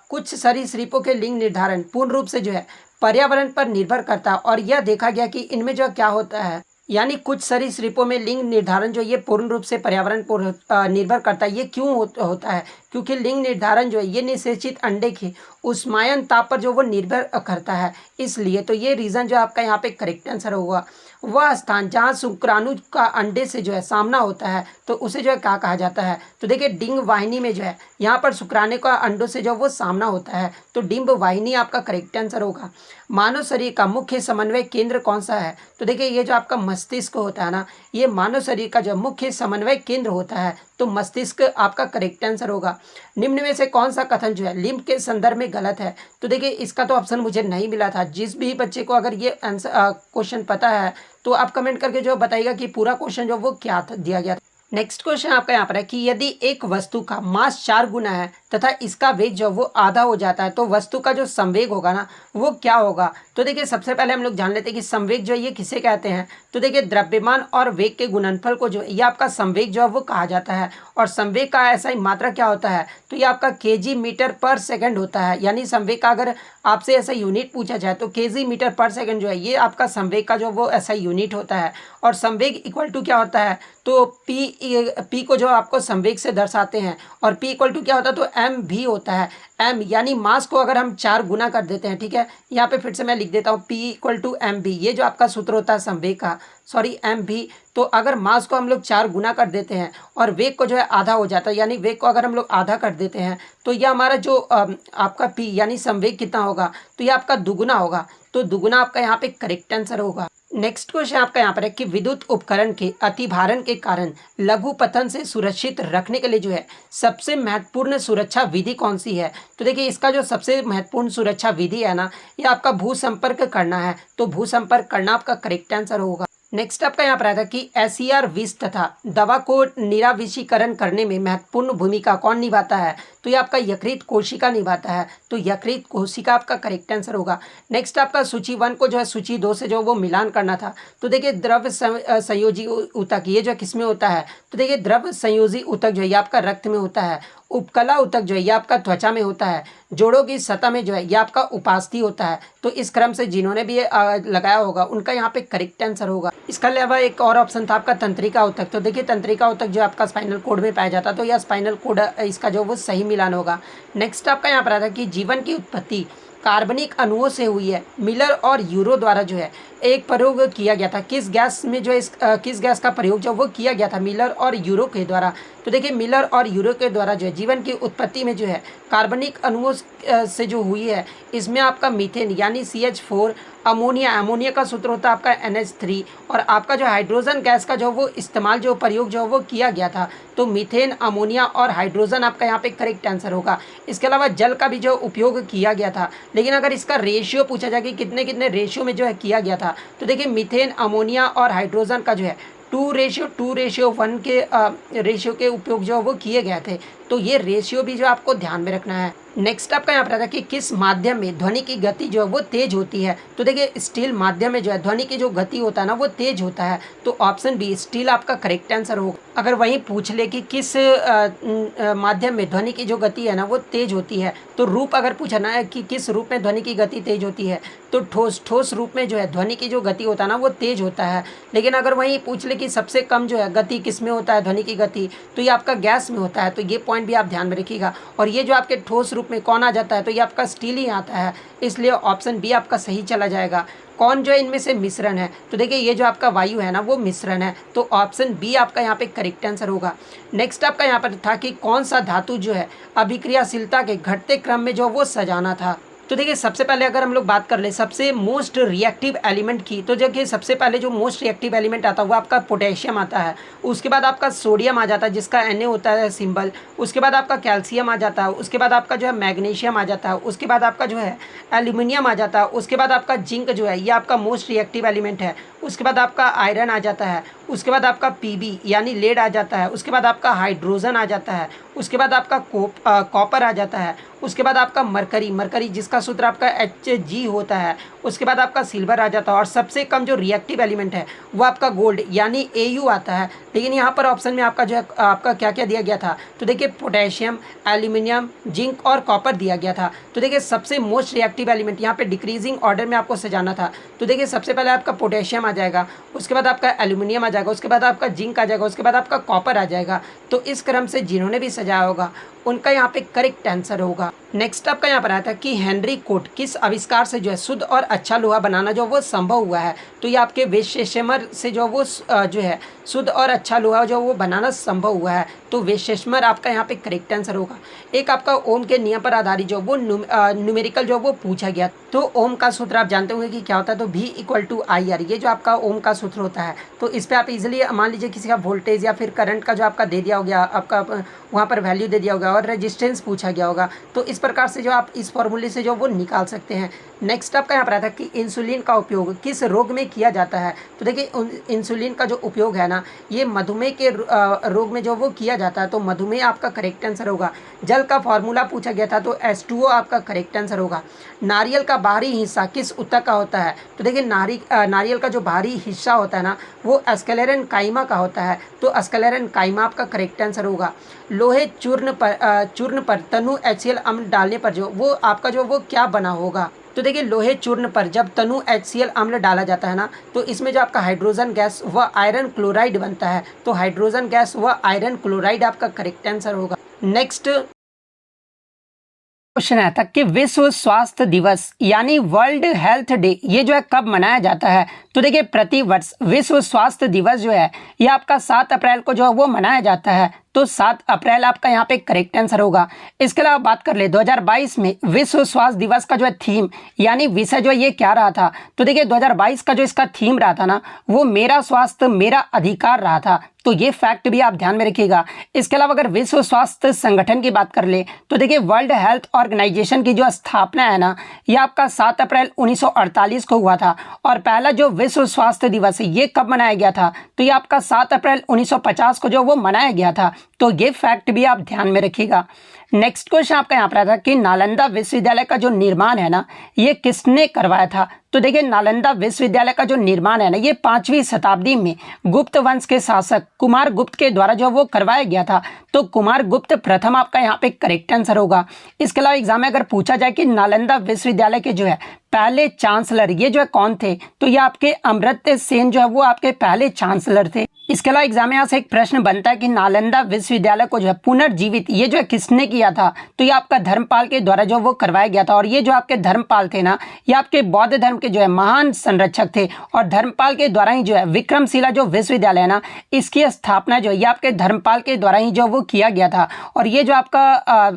कुछ सरीसृपों के लिंग निर्धारण पूर्ण रूप से जो है पर्यावरण पर निर्भर करता है और यह देखा गया कि इनमें जो क्या होता है, यानी कुछ सरीसृपों में लिंग निर्धारण जो ये पूर्ण रूप से पर्यावरण पर निर्भर करता है। ये क्यों होता है? क्योंकि लिंग निर्धारण जो है ये निषेचित अंडे के उष्मायन ताप पर जो वो निर्भर करता है, इसलिए। तो ये रीज़न जो आपका यहाँ पे करेक्ट आंसर होगा। वह स्थान जहाँ शुक्राणु का अंडे से जो है सामना होता है तो उसे जो है क्या कहा जाता है? तो देखिए डिंब वाहिनी में जो है यहाँ पर शुक्राणु का अंडों से जो वो सामना होता है। तो डिंब वाहिनी आपका करेक्ट आंसर होगा। मानव शरीर का मुख्य समन्वय केंद्र कौन सा है? तो देखिए ये जो आपका मस्तिष्क होता है ना, ये मानव शरीर का जो मुख्य समन्वय केंद्र होता है। तो मस्तिष्क आपका करेक्ट आंसर होगा। निम्न में से कौन सा कथन जो है लिम्ब के संदर्भ में गलत है? तो देखिए इसका तो ऑप्शन मुझे नहीं मिला था। जिस भी बच्चे को अगर ये आंसर क्वेश्चन पता है तो आप कमेंट करके जो बताइएगा कि पूरा क्वेश्चन जो वो क्या दिया गया था। नेक्स्ट क्वेश्चन आपका यहाँ पर है कि यदि एक वस्तु का मास 4 गुना है तथा इसका वेग जो वो आधा हो जाता है, तो वस्तु का जो संवेग होगा ना वो क्या होगा। तो देखिए सबसे पहले हम लोग जान लेते हैं कि संवेग जो है ये किसे कहते हैं। तो देखिए द्रव्यमान और वेग के गुणनफल को जो ये आपका संवेग जो है वो कहा जाता है। और संवेग का ऐसा ही मात्रा क्या होता है, तो ये आपका केजी मीटर पर सेकंड होता है। यानी संवेग का अगर आपसे ऐसा यूनिट पूछा जाए तो केजी मीटर पर सेकंड जो है ये आपका संवेग का जो वो ऐसा यूनिट होता है। और संवेग इक्वल टू क्या होता है, तो पी को जो आपको संवेग से दर्शाते हैं, और पी इक्वल टू क्या होता है, तो एम भी होता है। एम यानी मास को अगर हम 4 गुना कर देते हैं, ठीक है, यहाँ पे फिर से मैं लिख देता हूँ पी इक्वल टू एम भी, ये जो आपका सूत्र होता है संवेग का, सॉरी एम भी। तो अगर मास को हम लोग 4 गुना कर देते हैं और वेग को जो है आधा हो जाता है, यानी वेग को अगर हम लोग आधा कर देते हैं तो यह हमारा जो आपका पी यानी संवेग कितना होगा, तो ये आपका दुगुना होगा। तो दुगुना आपका यहाँ पे करेक्ट आंसर होगा। नेक्स्ट क्वेश्चन आपका यहाँ पर है कि विद्युत उपकरण के अतिभारण के कारण लघु पतन से सुरक्षित रखने के लिए जो है सबसे महत्वपूर्ण सुरक्षा विधि कौन सी है। तो देखिए इसका जो सबसे महत्वपूर्ण सुरक्षा विधि है ना, ये आपका भू संपर्क करना है। तो भू संपर्क करना आपका करेक्ट आंसर होगा। नेक्स्ट आपका यहाँ पर आया था कि एसईआर विष तथा दवा को निराविषीकरण करने में महत्वपूर्ण भूमिका कौन निभाता है। तो ये आपका यकृत कोशिका निभाता है। तो यकृत कोशिका आपका करेक्ट आंसर होगा। नेक्स्ट आपका सूची 1 को जो है सूची 2 से जो वो मिलान करना था। तो देखिए द्रव संयोजी ऊतक ये जो किस में होता है, तो देखिए द्रव संयोजी ऊतक जो है ये आपका रक्त में होता है। उपकला ऊतक जो है ये आपका त्वचा में होता है। जोड़ों की सतह में जो है ये आपका उपास्थि होता है। तो इस क्रम से जिन्होंने भी लगाया होगा उनका यहाँ पे करेक्ट आंसर होगा। इसका अलावा एक और ऑप्शन था आपका तंत्रिका ऊतक। तो देखिए तंत्रिका ऊतक जो आपका स्पाइनल कोड में पाया जाता है, तो यह स्पाइनल कोड इसका जो वो सही मिलान होगा। नेक्स्ट आपका यहाँ पर आता है कि जीवन की उत्पत्ति कार्बनिक अणुओं से हुई है। मिलर और यूरो द्वारा जो है एक प्रयोग किया गया था। किस गैस में जो किस गैस का प्रयोग जो वो किया गया था, मिलर और यूरो के द्वारा। तो देखिए मिलर और यूरो के द्वारा जो है जीवन की उत्पत्ति में जो है कार्बनिक अणुओं से जो हुई है, इसमें आपका मीथेन यानी CH4, अमोनिया का सूत्र होता है आपका NH3, और आपका जो हाइड्रोजन गैस का जो वो इस्तेमाल जो प्रयोग जो वो किया गया था, तो मीथेन, अमोनिया और हाइड्रोजन आपका यहाँ पे करेक्ट आंसर होगा। इसके अलावा जल का भी जो उपयोग किया गया था, लेकिन अगर इसका रेशियो पूछा जाए कि कितने कितने रेशियो में जो है किया गया था, तो देखिए मीथेन, अमोनिया और हाइड्रोजन का जो है 2:1 के रेशियो के उपयोग जो वो किए गए थे। तो ये रेशियो भी जो आपको ध्यान में रखना है। नेक्स्ट आपका यहाँ पर था कि किस माध्यम में ध्वनि की गति जो है वो तेज होती है। तो देखिए स्टील माध्यम में जो है ध्वनि की जो गति होता है ना वो तेज होता है। तो ऑप्शन बी स्टील आपका करेक्ट आंसर होगा। अगर वहीं पूछ ले कि किस माध्यम में ध्वनि की जो गति है ना वो तेज होती है, तो रूप अगर पूछा ना है कि किस रूप में ध्वनि की गति तेज होती है, तो ठोस रूप में जो है ध्वनि की जो गति होता है ना वो तेज होता है। लेकिन अगर वहीं पूछ ले कि सबसे कम जो है गति किस में होता है ध्वनि की गति, तो ये आपका गैस में होता है। तो ये पॉइंट भी आप ध्यान में रखिएगा। और ये जो आपके ठोस रूप में कौन आ जाता है, तो ये आपका स्टील ही आता है। इसलिए ऑप्शन बी आपका सही चला जाएगा। कौन जो है इनमें से मिश्रण है, तो देखिए ये जो आपका वायु है ना वो मिश्रण है। तो ऑप्शन बी आपका यहाँ पे करेक्ट आंसर होगा। नेक्स्ट आपका यहाँ पर था कि कौन सा धातु जो है अभिक्रियाशीलता के घटते क्रम में जो वो सजाना था। तो देखिए सबसे पहले अगर हम लोग बात कर ले सबसे मोस्ट रिएक्टिव एलिमेंट की, तो देखिए सबसे पहले जो मोस्ट रिएक्टिव एलिमेंट आता है वो आपका पोटेशियम आता है। उसके बाद आपका सोडियम आ जाता है जिसका Na होता है सिंबल। उसके बाद आपका कैल्शियम आ जाता है। उसके बाद आपका जो है मैग्नीशियम आ जाता है। उसके बाद आपका जो है एल्यूमिनियम आ जाता है। उसके बाद आपका जिंक जो है ये आपका मोस्ट रिएक्टिव एलिमेंट है। उसके बाद आपका आयरन आ जाता है। उसके बाद आपका Pb यानी लेड आ जाता है। उसके बाद आपका हाइड्रोजन आ जाता है। उसके बाद आपका कॉपर आ जाता है। उसके बाद आपका मरकरी जिसका सूत्र आपका Hg होता है। उसके बाद आपका सिल्वर आ जाता है। और सबसे कम जो रिएक्टिव एलिमेंट है वो आपका गोल्ड यानी Au आता है। लेकिन यहाँ पर ऑप्शन में आपका जो है आपका क्या क्या दिया गया था, तो देखिए पोटेशियम, एल्यूमिनियम, जिंक और कॉपर दिया गया था। तो देखिए सबसे मोस्ट रिएक्टिव एलिमेंट यहाँ पे डिक्रीजिंग ऑर्डर में आपको सजाना था। तो देखिए सबसे पहले आपका पोटेशियम आ जाएगा। उसके बाद आपका एल्यूमिनियम आ जाएगा। उसके बाद आपका जिंक आ जाएगा। उसके बाद आपका कॉपर आ जाएगा। तो इस क्रम से जिन्होंने भी सजाया होगा उनका यहाँ पे करेक्ट आंसर होगा। नेक्स्ट आपका यहाँ पर आया था कि हेनरी कोट किस आविष्कार से जो है शुद्ध और अच्छा लोहा बनाना जो वो संभव हुआ है। तो ये आपके वेशेशमर से जो वो जो है शुद्ध और अच्छा लोहा जो वो बनाना संभव हुआ है। तो वेशेशमर आपका यहाँ पे करेक्ट आंसर होगा। एक आपका ओम के नियम पर आधारित जो वो न्यूमेरिकल जो वो पूछा गया। तो ओम का सूत्र आप जानते होंगे कि क्या होता है, तो V=IR, ये जो आपका ओम का सूत्र होता है। तो इस पर आप इजिली मान लीजिए किसी का वोल्टेज या फिर करंट का जो आपका दे दिया हो गया, आपका वहाँ पर वैल्यू दे दिया होगा और रेजिस्टेंस पूछा गया होगा। तो इस प्रकार से जो आप इस फॉर्मूले से जो वो निकाल सकते हैं। नेक्स्ट आपका यहाँ पर आता है कि इंसुलिन का उपयोग किस रोग में किया जाता है। तो देखिए इंसुलिन का जो उपयोग है ना, ये मधुमेह के रोग में जो वो किया जाता है। तो मधुमेह आपका करेक्ट आंसर होगा। जल का फॉर्मूला पूछा गया था, तो H2O आपका करेक्ट आंसर होगा। नारियल का बाहरी हिस्सा किस ऊतक का होता है। तो देखिए नारियल का जो बाहरी हिस्सा होता है ना, वो स्क्लेरन काइमा का होता है। तो स्क्लेरन काइमा आपका करेक्ट आंसर होगा। लोहे चूर्ण पर तनु HCl अम्ल डालने पर जो वो आपका जो वो क्या बना होगा। तो देखिए लोहे चूर्ण पर जब तनु HCl अम्ल डाला जाता है ना, तो इसमें जो आपका हाइड्रोजन गैस व आयरन क्लोराइड बनता है। तो हाइड्रोजन गैस व आयरन क्लोराइड आपका करेक्ट आंसर होगा। नेक्स्ट क्वेश्चन आता है कि विश्व स्वास्थ्य दिवस यानी वर्ल्ड हेल्थ डे ये जो है कब मनाया जाता है। तो देखिए प्रति वर्ष विश्व स्वास्थ्य दिवस जो है ये आपका 7 अप्रैल को जो है वो मनाया जाता है। तो 7 अप्रैल आपका यहाँ पे करेक्ट आंसर होगा। इसके अलावा बात कर ले 2022 में विश्व स्वास्थ्य दिवस का जो है थीम यानी विषय जो है ये क्या रहा था। तो देखिए 2022 का जो इसका थीम रहा था ना, वो मेरा स्वास्थ्य मेरा अधिकार रहा था। तो ये फैक्ट भी आप ध्यान में रखिएगा। इसके अलावा अगर विश्व स्वास्थ्य संगठन की बात कर ले, तो देखिए वर्ल्ड हेल्थ ऑर्गेनाइजेशन की जो स्थापना है ना, ये आपका 7 अप्रैल 1948 को हुआ था। और पहला जो विश्व स्वास्थ्य दिवस है ये कब मनाया गया था। तो ये आपका 7 अप्रैल 1950 को जो वो मनाया गया था। तो ये फैक्ट भी आप ध्यान में रखिएगा। नेक्स्ट क्वेश्चन आपका यहाँ पर आता है कि नालंदा विश्वविद्यालय का जो निर्माण है ना, ये किसने करवाया था। तो देखिए नालंदा विश्वविद्यालय का जो निर्माण है ना, ये 5वीं शताब्दी में गुप्त वंश के शासक कुमार गुप्त के द्वारा जो वो करवाया गया था। तो कुमार गुप्त प्रथम आपका यहाँ पे करेक्ट आंसर होगा। इसके अलावा एग्जाम में अगर पूछा जाए कि नालंदा विश्वविद्यालय के जो है पहले चांसलर ये जो है कौन थे, तो ये आपके अमर्त्य सेन जो है वो आपके पहले चांसलर थे। इसके अलावा एग्जाम में यहाँ से एक प्रश्न बनता है कि नालंदा विश्वविद्यालय को जो है पुनर्जीवित ये जो है किसने किया था। तो ये आपका धर्मपाल के द्वारा जो वो करवाया गया था। और ये जो आपके धर्मपाल थे ना, ये आपके बौद्ध धर्म के जो है महान संरक्षक थे। और धर्मपाल के द्वारा ही जो है विक्रमशिला जो विश्वविद्यालय है ना, इसकी स्थापना जो है ये आपके धर्मपाल के द्वारा ही जो वो किया गया था। और ये जो आपका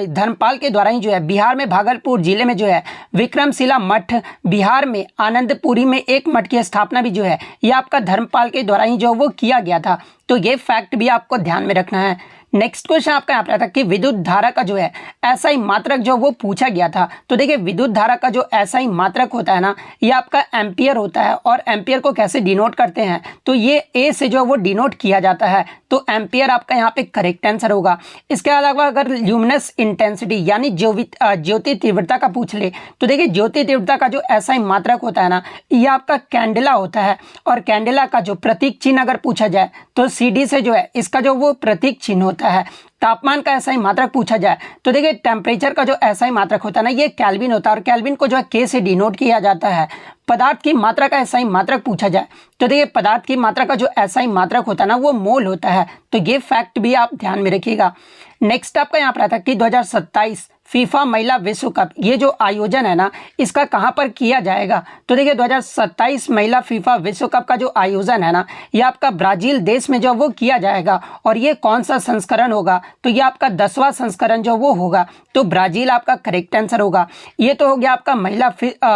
धर्मपाल के द्वारा ही जो है बिहार में भागलपुर जिले में जो है विक्रमशिला मठ, बिहार में आनंदपुरी में एक मठ की स्थापना भी जो है ये आपका धर्मपाल के द्वारा ही जो वो किया गया था। तो ये फैक्ट भी आपको ध्यान में रखना है। नेक्स्ट क्वेश्चन आपका यहाँ पर था कि विद्युत धारा का जो है ऐसा ही मात्रक जो वो पूछा गया था। तो देखिए विद्युत धारा का जो ऐसा ही मात्रक होता है ना, ये आपका एम्पियर होता है। और एम्पियर को कैसे डिनोट करते हैं, तो ये ए से जो वो डिनोट किया जाता है। तो एम्पियर आपका यहाँ पे करेक्ट आंसर होगा। इसके अलावा अगर ल्यूमिनस इंटेंसिटी यानी ज्योति तीव्रता का पूछ ले, तो देखिए ज्योति तीव्रता का जो ऐसा ही मात्रक होता है ना, ये आपका कैंडेला होता है। और कैंडेला का जो प्रतीक चिन्ह अगर पूछा जाए, तो CD से जो है इसका जो वो प्रतीक चिन्ह होता है। तापमान का ऐसा ही मात्रक पूछा जाए, तो देखिए टेम्परेचर का जो ऐसा ही मात्रक होता है ना, ये केल्विन होता है। और केल्विन को जो है K से डिनोट किया जाता है। पदार्थ की मात्रा का ऐसा ही मात्रक पूछा जाए, तो देखिए पदार्थ की मात्रा का जो ऐसा ही मात्रक होता है ना, वो मोल होता है। तो ये फैक्ट भी आप ध्यान में रखिएगा। नेक्स्ट आपका यहाँ पर आता है कि 2027 फीफा महिला विश्व कप ये जो आयोजन है ना, इसका कहां पर किया जाएगा। तो देखिए 2027 महिला फीफा विश्व कप का जो आयोजन है ना, ये आपका ब्राजील देश में जो वो किया जाएगा। और ये कौन सा संस्करण होगा, तो ये आपका 10वां संस्करण जो वो होगा। तो ब्राजील आपका करेक्ट आंसर होगा। ये तो हो गया आपका महिला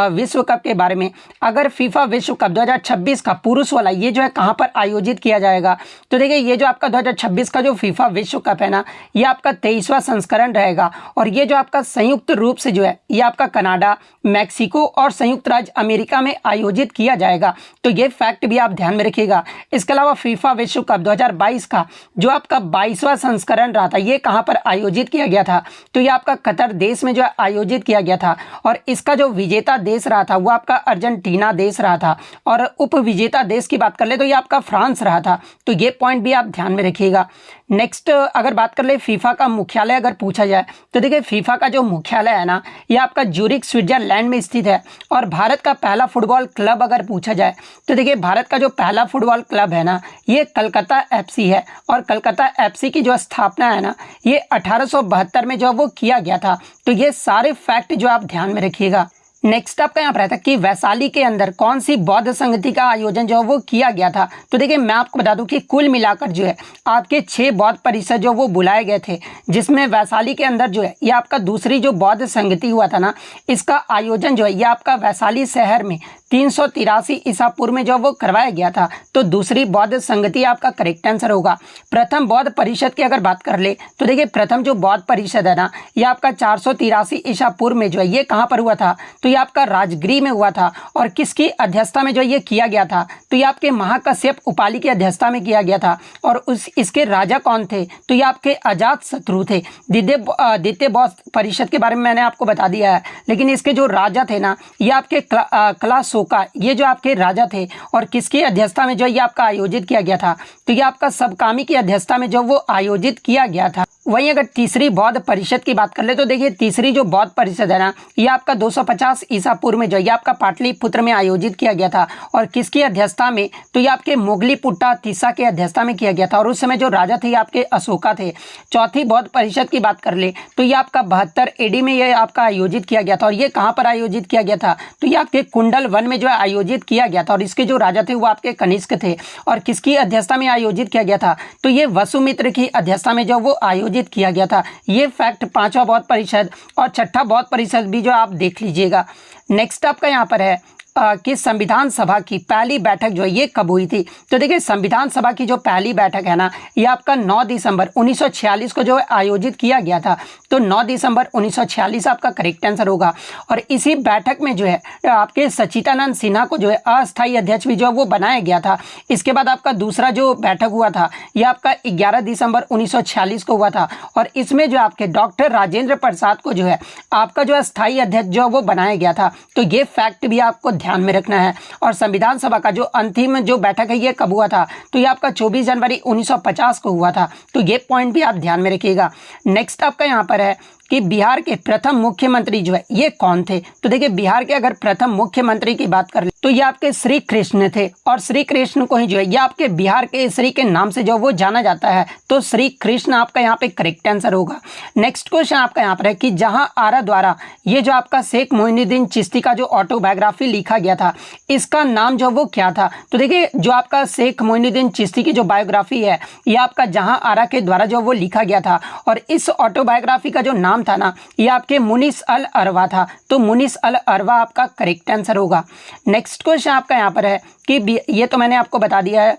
विश्व कप के बारे में। अगर फीफा विश्व कप 2026 का पुरुष वाला ये जो है कहां पर आयोजित किया जाएगा, तो देखिए ये जो आपका 2026 का जो फीफा विश्व कप है ना, ये आपका 23वां संस्करण रहेगा। और ये जो आपका संयुक्त रूप से जो है ये आपका कनाडा, मैक्सिको और संयुक्त राज्य अमेरिका में आयोजित किया जाएगा। तो ये फैक्ट भी आप ध्यान में रखिएगा। इसके अलावा फीफा विश्व कप 2022 का जो आपका 22वां संस्करण रहा था, ये कहां पर आयोजित किया गया था, तो ये आपका कतर देश में जो है आयोजित किया गया था। और इसका जो विजेता देश रहा था वो आपका अर्जेंटीना देश रहा था। और उप विजेता देश की बात कर ले तो ये आपका फ्रांस रहा था। तो ये पॉइंट भी आप ध्यान में रखिएगा। नेक्स्ट अगर बात कर ले फीफा का मुख्यालय अगर पूछा जाए, तो देखिए फीफा का जो मुख्यालय है ना, ये आपका ज्यूरिख स्विट्जरलैंड में स्थित है। और भारत का पहला फुटबॉल क्लब अगर पूछा जाए, तो देखिए भारत का जो पहला फुटबॉल क्लब है ना, ये कलकत्ता FC है। और कलकत्ता FC की जो स्थापना है ना, ये 1872 में जो वो किया गया था। तो ये सारे फैक्ट जो आप ध्यान में रखिएगा। नेक्स्ट आपका यहाँ पर रहता है कि वैशाली के अंदर कौन सी बौद्ध संगति का आयोजन जो है वो किया गया था। तो देखिए मैं आपको बता दूं कि कुल मिलाकर जो है आपके 6 बौद्ध परिषद जो वो बुलाए गए थे, जिसमें वैशाली के अंदर जो है ये आपका दूसरी जो बौद्ध संगति हुआ था ना, इसका आयोजन जो है ये आपका वैशाली शहर में 383 ईसा पूर्व में जो वो करवाया गया था। तो दूसरी बौद्ध संगति आपका करेक्ट आंसर होगा। प्रथम बौद्ध परिषद की अगर बात कर ले तो देखिए प्रथम जो बौद्ध परिषद है ना, ये आपका 483 ईसा पूर्व में जो है ये कहाँ पर हुआ था, तो ये आपका राजगृह में हुआ था। और किसकी अध्यक्षता में जो ये किया गया था, तो ये आपके महाकश्यप उपाली की अध्यक्षता में किया गया था। और इसके राजा कौन थे, तो ये आपके अजात शत्रु थे। द्वितीय बौद्ध परिषद के बारे में मैंने आपको बता दिया है, लेकिन इसके जो राजा थे ना, ये आपके क्लाशोका, ये जो आपके राजा थे। और किसकी अध्यक्षता में जो ये आपका आयोजित किया गया था, तो ये आपका सबकामी की अध्यक्षता में जो वो आयोजित किया गया था। वहीं अगर तीसरी बौद्ध परिषद की बात कर ले तो देखिए तीसरी जो बौद्ध परिषद है ना, ये आपका 250 ईसा पूर्व में जो ये आपका पाटलिपुत्र में आयोजित किया गया था। और किसकी अध्यक्षता में, तो ये आपके मोगलीपुट्टा तीसा के अध्यक्षता में किया गया था। और उस समय जो राजा थे ये आपके अशोका थे। चौथी बौद्ध परिषद की बात कर ले तो ये आपका 72 एडी में ये आपका आयोजित किया गया था। और ये कहाँ पर आयोजित किया गया था, तो ये आपके कुंडल वन में जो है आयोजित किया गया था। और इसके जो राजा थे वो आपके कनिष्क थे। और किसकी अध्यक्षता में आयोजित किया गया था, तो ये वसुमित्र की अध्यक्षता में जो वो आयोजित किया गया था। ये फैक्ट पांचवा बौद्ध परिषद और छठा बौद्ध परिषद भी जो आप देख लीजिएगा। नेक्स्ट आपका यहाँ पर है कि संविधान सभा की पहली बैठक जो है ये कब हुई थी। तो देखिए संविधान सभा की जो पहली बैठक है ना, ये आपका 9 दिसंबर 1946 को जो है आयोजित किया गया था। तो 9 दिसंबर 1946 आपका करेक्ट आंसर होगा। और इसी बैठक में जो है आपके सचिदानंद सिन्हा को जो है अस्थायी अध्यक्ष भी जो है वो बनाया गया था। इसके बाद आपका दूसरा जो बैठक हुआ था ये आपका 11 दिसंबर 1946 को हुआ था। और इसमें जो आपके डॉक्टर राजेंद्र प्रसाद को जो है आपका जो अस्थायी अध्यक्ष जो वो बनाया गया था। तो ये फैक्ट भी आपको ध्यान में रखना है। और संविधान सभा का जो अंतिम जो बैठक है ये कब हुआ था, तो ये आपका 24 जनवरी 1950 को हुआ था। तो ये पॉइंट भी आप ध्यान में रखिएगा। नेक्स्ट आपका यहाँ पर है कि बिहार के प्रथम मुख्यमंत्री जो है ये कौन थे। तो देखिए बिहार के अगर प्रथम मुख्यमंत्री की बात कर ले तो ये आपके श्री कृष्ण थे। और श्री कृष्ण को ही जो है ये आपके बिहार के श्री के नाम से जो वो जाना जाता है। तो श्री कृष्ण आपका यहाँ पे करेक्ट आंसर होगा। नेक्स्ट क्वेश्चन आपका यहाँ पर है कि जहां आरा द्वारा ये जो आपका शेख मोइनुद्दीन चिश्ती का जो ऑटोबायोग्राफी लिखा गया था, इसका नाम जो वो क्या था। तो देखिए जो आपका शेख मोइनुद्दीन चिश्ती की जो बायोग्राफी है ये आपका जहां आरा के द्वारा जो वो लिखा गया था। और इस ऑटोबायोग्राफी का जो नाम था ना, ये आपके मुनिस अल अरवा था। तो मुनिस अल अरवा आपका करेक्ट आंसर होगा। नेक्स्ट क्वेश्चन आपका यहाँ पर है कि ये तो मैंने आपको बता दिया है।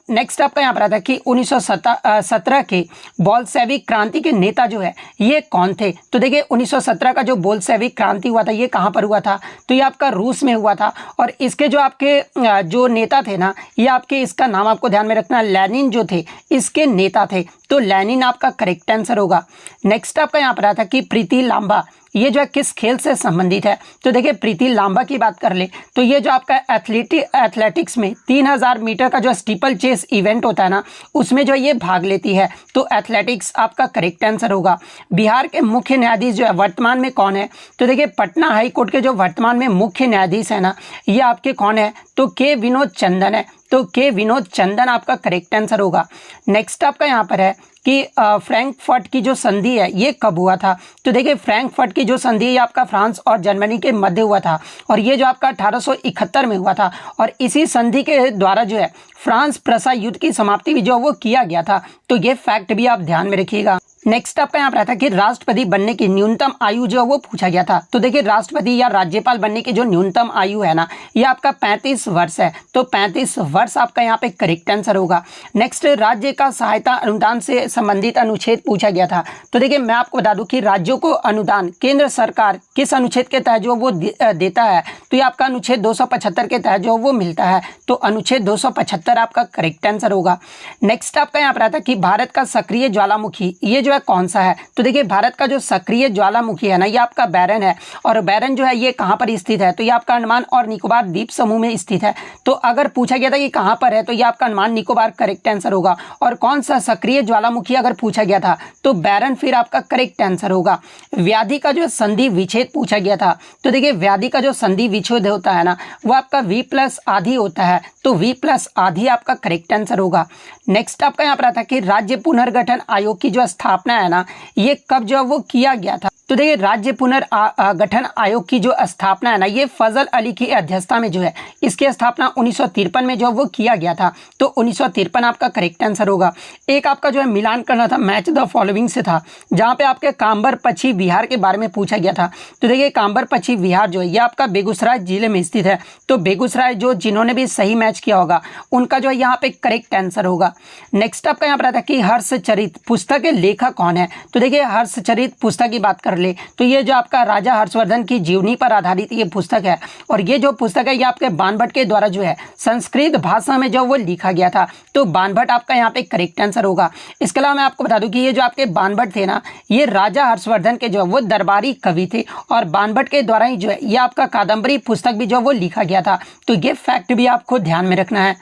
नेक्स्ट आपका यहाँ पर आता है कि 1917 के बोल्शेविक क्रांति के नेता जो है ये कौन थे। तो देखिए 1917 का जो बोल्शेविक क्रांति हुआ था ये कहाँ पर हुआ था, तो ये आपका रूस में हुआ था। और इसके जो आपके जो नेता थे ना, ये आपके इसका नाम आपको ध्यान में रखना, लेनिन जो थे इसके नेता थे। तो लेनिन आपका करेक्ट आंसर होगा। नेक्स्ट आपका यहाँ पर आता है कि प्रीति लांबा ये जो है किस खेल से संबंधित है। तो देखिए प्रीति लांबा की बात कर ले तो ये जो आपका एथलेटिक्स में 3000 मीटर का जो स्टीपल चेस इवेंट होता है ना, उसमें जो ये भाग लेती है। तो एथलेटिक्स आपका करेक्ट आंसर होगा। बिहार के मुख्य न्यायाधीश जो है वर्तमान में कौन है, तो देखिए पटना हाई कोर्ट के जो वर्तमान में मुख्य न्यायाधीश है ना, ये आपके कौन है, तो के विनोद चंदन है। तो के विनोद चंदन आपका करेक्ट आंसर होगा। नेक्स्ट आपका यहाँ पर है कि फ्रैंकफर्ट की जो संधि है ये कब हुआ था। तो देखिए फ्रैंकफर्ट की जो संधि है आपका फ्रांस और जर्मनी के मध्य हुआ था। और ये जो आपका 1871 में हुआ था। और इसी संधि के द्वारा जो है फ्रांस प्रसा युद्ध की समाप्ति भी जो वो किया गया था। तो ये फैक्ट भी आप ध्यान में रखिएगा। नेक्स्ट आपका यहाँ पर आता है कि राष्ट्रपति बनने की न्यूनतम आयु जो वो पूछा गया था। तो देखिए राष्ट्रपति या राज्यपाल बनने की जो न्यूनतम आयु है ना, ये आपका 35 वर्ष है। तो 35 वर्ष आपका यहाँ पे करेक्ट आंसर होगा। नेक्स्ट राज्य का सहायता अनुदान से संबंधित अनुच्छेद पूछा गया था। तो देखिए मैं आपको बता दूं कि राज्यों को अनुदान केंद्र सरकार किस अनुच्छेद के तहत जो वो देता है, तो ये आपका अनुच्छेद 275 के तहत जो वो मिलता है। तो अनुच्छेद 275 आपका करेक्ट आंसर होगा। नेक्स्ट आपका यहाँ पर आता है कि भारत का सक्रिय ज्वालामुखी ये जो है कौन सा है। तो देखिए भारत का जो सक्रिय ज्वालामुखी है ना, ये आपका बैरन है। और बैरन जो है ये कहाँ पर स्थित है, तो ये आपका अंडमान और निकोबार द्वीप समूह में स्थित है। तो अगर पूछा गया था कि कहाँ पर है, तो ये आपका अंडमान निकोबार करेक्ट आंसर होगा। और कौन सा सक्रिय ज्वालामुखी अगर पूछा गया था, तो बैरन फिर आपका करेक्ट आंसर होगा। व्याधि का जो संधि विच्छेद पूछा गया था। तो देखिए व्याधि का जो संधि विच्छेद होता है ना, वो आपका V+ आधी होता है। तो V+ आधी आपका करेक्ट आंसर होगा। नेक्स्ट आपका यहाँ पर आता है कि राज्य पुनर्गठन आयोग की जो स्थापना है ना, ये कब जो वो किया गया था। तो देखिए राज्य पुनर्गठन आयोग की जो स्थापना है ना, ये फजल अली की अध्यक्षता में जो है इसकी स्थापना 1953 में जो वो किया गया था। तो 1953 आपका करेक्ट आंसर होगा। एक आपका जो है मिलान करना था, मैच द फॉलोइंग से था, जहाँ पे आपके काम्बर पक्षी विहार के बारे में पूछा गया था। तो देखिए काम्बर पक्षी विहार जो है ये आपका बेगूसराय जिले में स्थित है। तो बेगूसराय जो जिन्होंने भी सही मैच किया होगा उनका जो है यहाँ पे करेक्ट आंसर होगा। नेक्स्ट आपका यहाँ पर आता है कि हर्षचरित पुस्तक के लेखक कौन है। तो देखिए हर्षचरित पुस्तक की बात कर ले तो ये जो आपका राजा हर्षवर्धन की जीवनी पर आधारित ये पुस्तक है, और ये जो पुस्तक है ये आपके बाणभट्ट के द्वारा जो है संस्कृत भाषा में जो वो लिखा गया था। तो बाणभट्ट आपका यहाँ पे करेक्ट आंसर होगा। इसके अलावा मैं आपको बता दूं कि ये जो आपके बाणभट्ट थे ना, ये राजा हर्षवर्धन के जो है वो दरबारी कवि थे, और बाणभट्ट के द्वारा ही जो है ये आपका कादम्बरी पुस्तक भी जो वो लिखा गया था। तो ये फैक्ट भी आपको ध्यान में रखना है।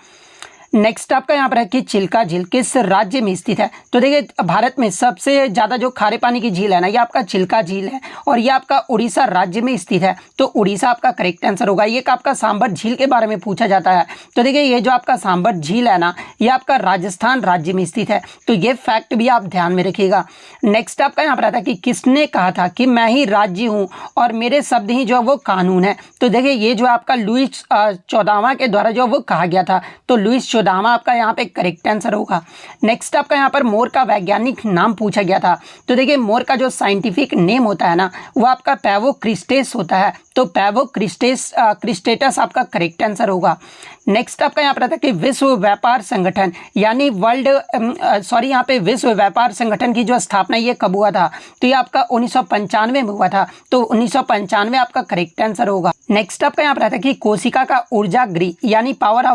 नेक्स्ट आपका यहाँ पर है कि चिल्का झील किस राज्य में स्थित है। तो देखिए भारत में सबसे ज़्यादा जो खारे पानी की झील है ना, ये आपका चिल्का झील है, और ये आपका उड़ीसा राज्य में स्थित है। तो उड़ीसा आपका करेक्ट आंसर होगा। ये आपका सांबर झील के बारे में पूछा जाता है। तो देखिए ये जो आपका सांबर झील है ना, ये आपका राजस्थान राज्य में स्थित है। तो ये फैक्ट भी आप ध्यान में रखिएगा। नेक्स्ट आपका यहाँ पर आता है कि किसने कहा था कि मैं ही राज्य हूँ और मेरे शब्द ही जो है वो कानून है। तो देखिए ये जो आपका लुईस 14वां के द्वारा जो वो कहा गया था। तो लुईस 14वां आपका यहाँ पे करेक्ट आंसर होगा। नेक्स्ट आपका यहाँ पर मोर का वैज्ञानिक नाम पूछा गया था। तो देखिए मोर का जो साइंटिफिक नेम होता है ना, वो आपका पैवो क्रिस्टेस होता है। तो पैवो क्रिस्टेटस आपका करेक्ट आंसर होगा। नेक्स्ट आपका यहाँ पर आता है कि विश्व व्यापार संगठन यानी यहाँ पे विश्व व्यापार संगठन की जो स्थापना ये कब हुआ था। तो ये आपका 1995 में हुआ था। तो 1995 आपका करेक्ट आंसर होगा। नेक्स्ट आपका यहाँ पर आता है कि कोशिका का ऊर्जा गृह यानी power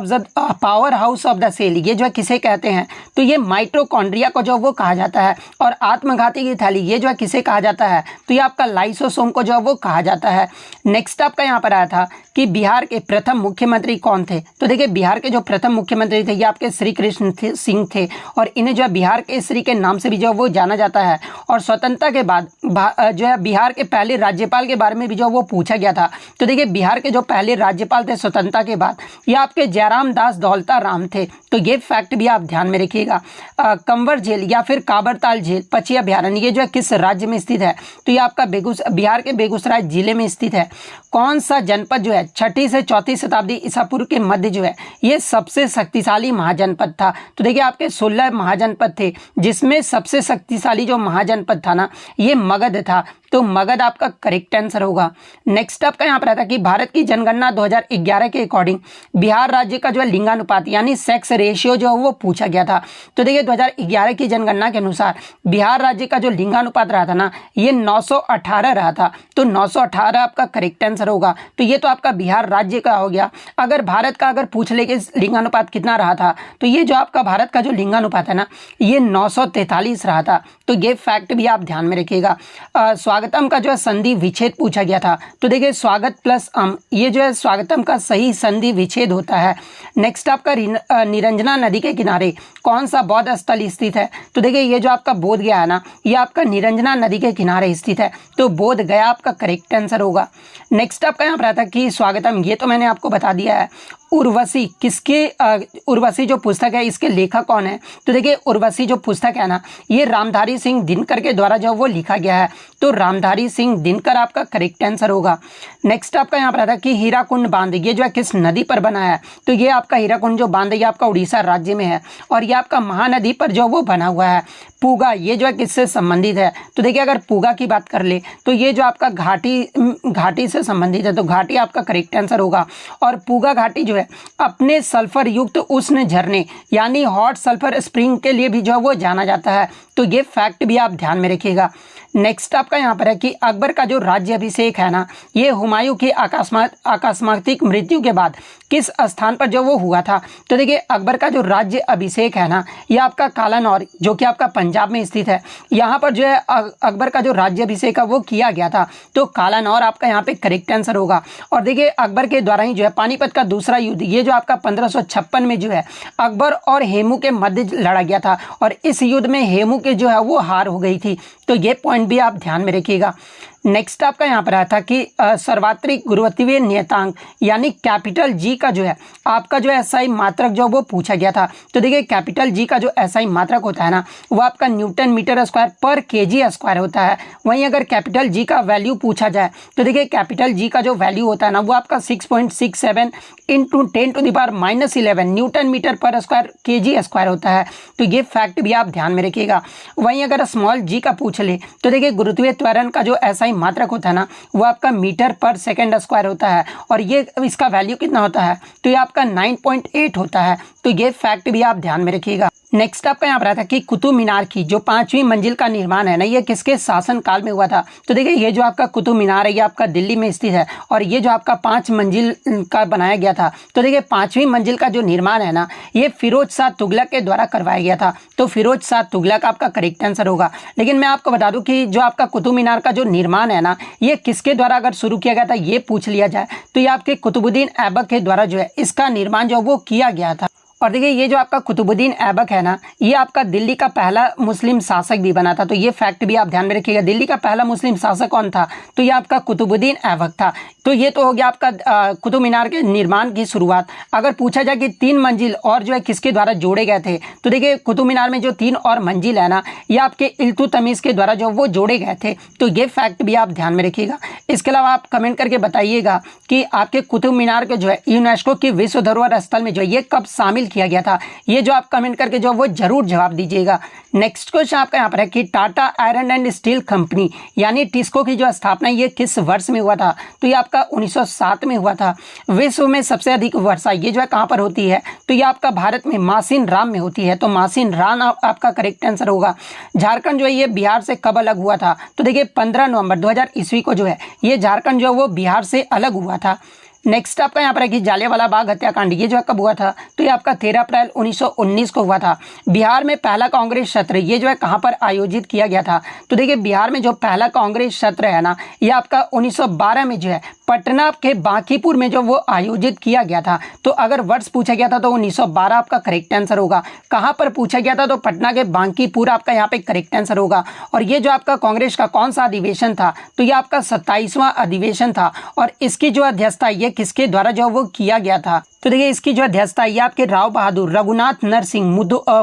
house of the cell, ये जो है किसे कहते हैं। तो ये माइटोकॉन्ड्रिया को जो वो कहा जाता है। और आत्मघाती की थैली ये जो है किसे कहा जाता है। तो ये आपका लाइसोसोम को जो है वो कहा जाता है। नेक्स्ट आपका यहाँ पर आया था कि बिहार के प्रथम मुख्यमंत्री कौन थे। तो देखिए बिहार के जो प्रथम मुख्यमंत्री थे ये आपके श्री कृष्ण सिंह थे, और इन्हें जो है बिहार के श्री के नाम से भी जो वो जाना जाता है। और स्वतंत्रता के बाद जो है बिहार के पहले राज्यपाल के बारे में भी जो वो पूछा गया था। तो देखिए बिहार के जो पहले राज्यपाल थे स्वतंत्रता के बाद, ये आपके जयराम दास दौलता राम थे। तो ये फैक्ट भी आप ध्यान में रखिएगा। कंवर झील या फिर काबरताल झील पक्षी अभ्यारण्य ये जो है किस राज्य में स्थित है। तो ये आपका बिहार के बेगूसराय जिले में स्थित है। कौन सा जनपद जो है 6ठी से 4ठी शताब्दी ईसा पूर्व के मध्य जो है ये सबसे शक्तिशाली महाजनपद था। तो देखिए आपके 16 महाजनपद थे, जिसमें सबसे शक्तिशाली जो महाजनपद था ना ये मगध था। तो मगध आपका करेक्ट आंसर होगा। नेक्स्ट आपका यहाँ पर आता है कि भारत की जनगणना 2011 के अकॉर्डिंग बिहार राज्य का जो है लिंगानुपात यानी सेक्स रेशियो जो है वो पूछा गया था। तो देखिए 2011 की जनगणना के अनुसार बिहार राज्य का जो लिंगानुपात रहा था ना ये 918 रहा था। तो 918 आपका करेक्ट आंसर होगा। तो ये तो आपका बिहार राज्य का हो गया। अगर भारत का अगर पूछ ले कि लिंगानुपात कितना रहा था, तो ये जो आपका भारत का जो लिंगानुपात है ना ये 943 रहा था। तो ये फैक्ट भी आप ध्यान में रखिएगा। स्वागतम का जो है संधि विच्छेद पूछा गया था। तो देखिए स्वागत प्लस ये जो है स्वागतम का सही संधि विच्छेद होता है। नेक्स्ट आपका निरंजना नदी के किनारे कौन सा बौद्ध स्थल स्थित है। तो देखिए ये जो आपका बोध गया है ना ये आपका निरंजना नदी के किनारे स्थित है। तो बोध गया आपका करेक्ट आंसर होगा। नेक्स्ट आपका यहाँ पर आता है कि स्वागतम, ये तो मैंने आपको बता दिया है। उर्वशी उर्वशी जो पुस्तक है इसके लेखक कौन है। तो देखिए उर्वशी जो पुस्तक है ना ये रामधारी सिंह दिनकर के द्वारा जो वो लिखा गया है। तो रामधारी सिंह दिनकर आपका करेक्ट आंसर होगा। नेक्स्ट आपका यहाँ पर आता है कि हीराकुंड बांध ये जो है किस नदी पर बना है। तो ये आपका हीराकुंड जो बांध है ये आपका उड़ीसा राज्य में है, और ये आपका महानदी पर जो वो बना हुआ है। पूगा ये जो है किससे संबंधित है। तो देखिए अगर पूगा की बात कर ले तो ये जो आपका घाटी से संबंधित है। तो घाटी आपका करेक्ट आंसर होगा। और पूगा घाटी जो है अपने सल्फर युक्त उष्ण झरने यानी हॉट सल्फर स्प्रिंग के लिए भी जो है वो जाना जाता है। तो ये फैक्ट भी आप ध्यान में रखिएगा। नेक्स्ट आपका यहाँ पर है कि अकबर का जो राज्य अभिषेक है ना ये हुमायूं की आकस्मिक मृत्यु के बाद किस स्थान पर जो वो हुआ था। तो देखिए अकबर का जो राज्य अभिषेक है ना ये आपका कालानौर जो कि आपका पंजाब में स्थित है, यहाँ पर जो है अकबर का जो राज्य अभिषेक है वो किया गया था। तो कालानौर आपका यहाँ पे करेक्ट आंसर होगा। और देखिए अकबर के द्वारा ही जो है पानीपत का दूसरा युद्ध ये जो आपका 1556 में जो है अकबर और हेमू के मध्य लड़ा गया था, और इस युद्ध में हेमू के जो है वो हार हो गई थी। तो ये पॉइंट भी आप ध्यान में रखिएगा। नेक्स्ट आपका यहाँ पर आया था कि सर्वात्रिक गुरुत्वीय नियतांक यानी कैपिटल जी का जो है आपका जो एसआई मात्रक जो वो पूछा गया था। तो देखिए कैपिटल जी का जो एसआई मात्रक होता है ना वो आपका न्यूटन मीटर स्क्वायर पर केजी स्क्वायर होता है। वहीं अगर कैपिटल जी का वैल्यू पूछा जाए तो देखिए कैपिटल जी का जो वैल्यू होता है ना वो आपका 6.67 इंटू 10⁻11 न्यूटन मीटर पर स्क्वायर केजी स्क्वायर होता है। तो ये फैक्ट भी आप ध्यान में रखिएगा। वहीं अगर स्मॉल जी का पूछ ले तो देखिए गुरुत्वीय त्वरण का जो एसआई मात्रक होता है ना वो आपका मीटर पर सेकंड स्क्वायर होता है और ये इसका वैल्यू कितना होता है तो ये आपका 9.8 होता है। तो ये फैक्ट भी आप ध्यान में रखिएगा। नेक्स्ट आपका यहाँ पर आता है कि कुतुब मीनार की जो 5वीं मंजिल का निर्माण है ना ये किसके शासन काल में हुआ था। तो देखिए ये जो आपका कुतुब मीनार है ये आपका दिल्ली में स्थित है और ये जो आपका 5 मंजिल का बनाया गया था। तो देखिए 5वीं मंजिल का जो निर्माण है ना ये फिरोज शाह तुगलक के द्वारा करवाया गया था। तो फिरोज शाह तुगलक आपका करेक्ट आंसर होगा। लेकिन मैं आपको बता दूं कि जो आपका कुतुब मीनार का जो निर्माण है ना ये किसके द्वारा अगर शुरू किया गया था ये पूछ लिया जाए तो ये आपके कुतुबुद्दीन ऐबक के द्वारा जो है इसका निर्माण जो वो किया गया था। और देखिए ये जो आपका कुतुबुद्दीन ऐबक है ना ये आपका दिल्ली का पहला मुस्लिम शासक भी बना था। तो ये फैक्ट भी आप ध्यान में रखिएगा। दिल्ली का पहला मुस्लिम शासक कौन था तो ये आपका कुतुबुद्दीन ऐबक था। तो ये तो हो गया आपका कुतुब मीनार के निर्माण की शुरुआत। अगर पूछा जाए कि 3 मंजिल और जो है किसके द्वारा जोड़े गए थे तो देखिए कुतुब मीनार में जो 3 और मंजिल है ना ये आपके इल्तुतमिश के द्वारा जो वो जोड़े गए थे। तो ये फैक्ट भी आप ध्यान में रखिएगा। इसके अलावा आप कमेंट करके बताइएगा कि आपके कुतुब मीनार के जो है यूनेस्को की विश्व धरोहर स्थल में जो है ये कब शामिल किया गया था। ये जो आप कमेंट करके जो वो जरूर जवाब दीजिएगा। नेक्स्ट क्वेश्चन आपका यहाँ पर है कि Tata iron and steel company यानी टिस्को की जो स्थापना ये किस वर्ष में हुआ था। तो ये आपका 1907 में हुआ था। विश्व में सबसे अधिक वर्षा ये जो है कहाँ पर होती है तो ये आपका भारत में मासिन राम में होती है। तो मासिन राम आपका करेक्ट आंसर होगा। झारखंड जो है ये बिहार से कब अलग हुआ था तो देखिए 15 नवंबर 2000 ईस्वी को जो है ये झारखंड जो है वो बिहार से अलग हुआ था। नेक्स्ट आपका यहाँ पर है कि जालियांवाला बाग हत्याकांड ये जो है कब हुआ था तो ये आपका 13 अप्रैल 1919 को हुआ था। बिहार में पहला कांग्रेस सत्र ये जो है कहाँ पर आयोजित किया गया था तो देखिए बिहार में जो पहला कांग्रेस सत्र है ना ये आपका 1912 में जो है पटना के बांकीपुर में जो वो आयोजित किया गया था। तो अगर वर्ष पूछा गया था तो 1912 आपका करेक्ट आंसर होगा। कहाँ पर पूछा गया था तो पटना के बांकीपुर आपका यहाँ पे करेक्ट आंसर होगा। और ये जो आपका कांग्रेस का कौन सा अधिवेशन था तो ये आपका 27वां अधिवेशन था और इसकी जो अध्यक्षता ये किसके द्वारा जो वो किया गया था तो देखिए इसकी जो अध्यक्षता ये आपके राव बहादुर रघुनाथ नरसिंह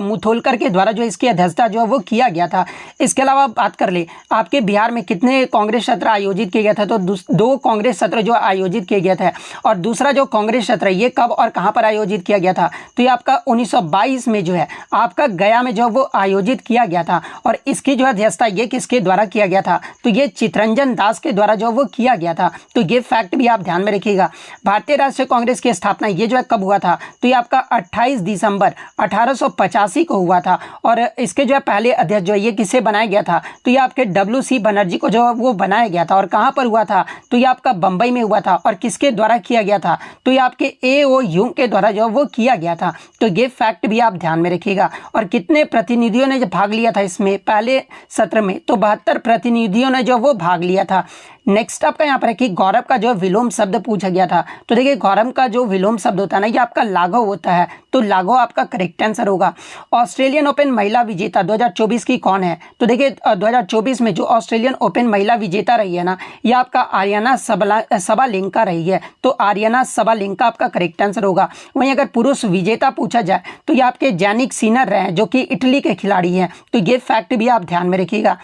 मुथोलकर के द्वारा जो इसकी अध्यक्षता जो वो किया गया था। इसके अलावा बात कर ले आपके बिहार में कितने कांग्रेस सत्र आयोजित किए गए थे तो 2 कांग्रेस सत्र जो आयोजित किए गए थे। और दूसरा जो कांग्रेस सत्र ये कब और कहां पर आयोजित किया गया था तो ये आपका 1922 में जो है आपका गया में जो वो आयोजित किया गया था। और इसकी जो अध्यक्षता ये किसके द्वारा किया गया था तो ये चितरंजन दास के द्वारा जो वो किया गया था। तो ये फैक्ट भी आप ध्यान में रखिएगा। भारतीय राष्ट्रीय कांग्रेस की स्थापना ये जो है कब हुआ था तो ये आपका 28 दिसंबर 1885 को हुआ था। और इसके जो है पहले अध्यक्ष जो है ये किसे बनाया गया था तो ये आपके WC बनर्जी को जो वो बनाया गया था। और कहां पर हुआ था तो ये आपका बंबई में हुआ था। और किसके द्वारा किया गया था तो ये आपके A.O. ह्यूम के द्वारा जो वो किया गया था। तो ये फैक्ट भी आप ध्यान में रखिएगा। और कितने प्रतिनिधियों ने भाग लिया था इसमें पहले सत्र में तो 72 प्रतिनिधियों ने जो वो भाग लिया था। नेक्स्ट आपका यहाँ पर है कि गौरव का जो विलोम शब्द पूछा गया था तो देखिए गौरव का जो विलोम शब्द होता है ना ये आपका लाघव होता है। तो लाघव आपका करेक्ट आंसर होगा। ऑस्ट्रेलियन ओपन महिला विजेता 2024 की कौन है तो देखिए 2024 में जो ऑस्ट्रेलियन ओपन महिला विजेता रही है ना ये आपका आर्याना सबालेंका रही है। तो आर्याना सबालेंका आपका करेक्ट आंसर होगा। वहीं अगर पुरुष विजेता पूछा जाए तो ये आपके जैनिक सिनर रहे हैं जो कि इटली के खिलाड़ी हैं। तो ये फैक्ट भी आप ध्यान में रखिएगा।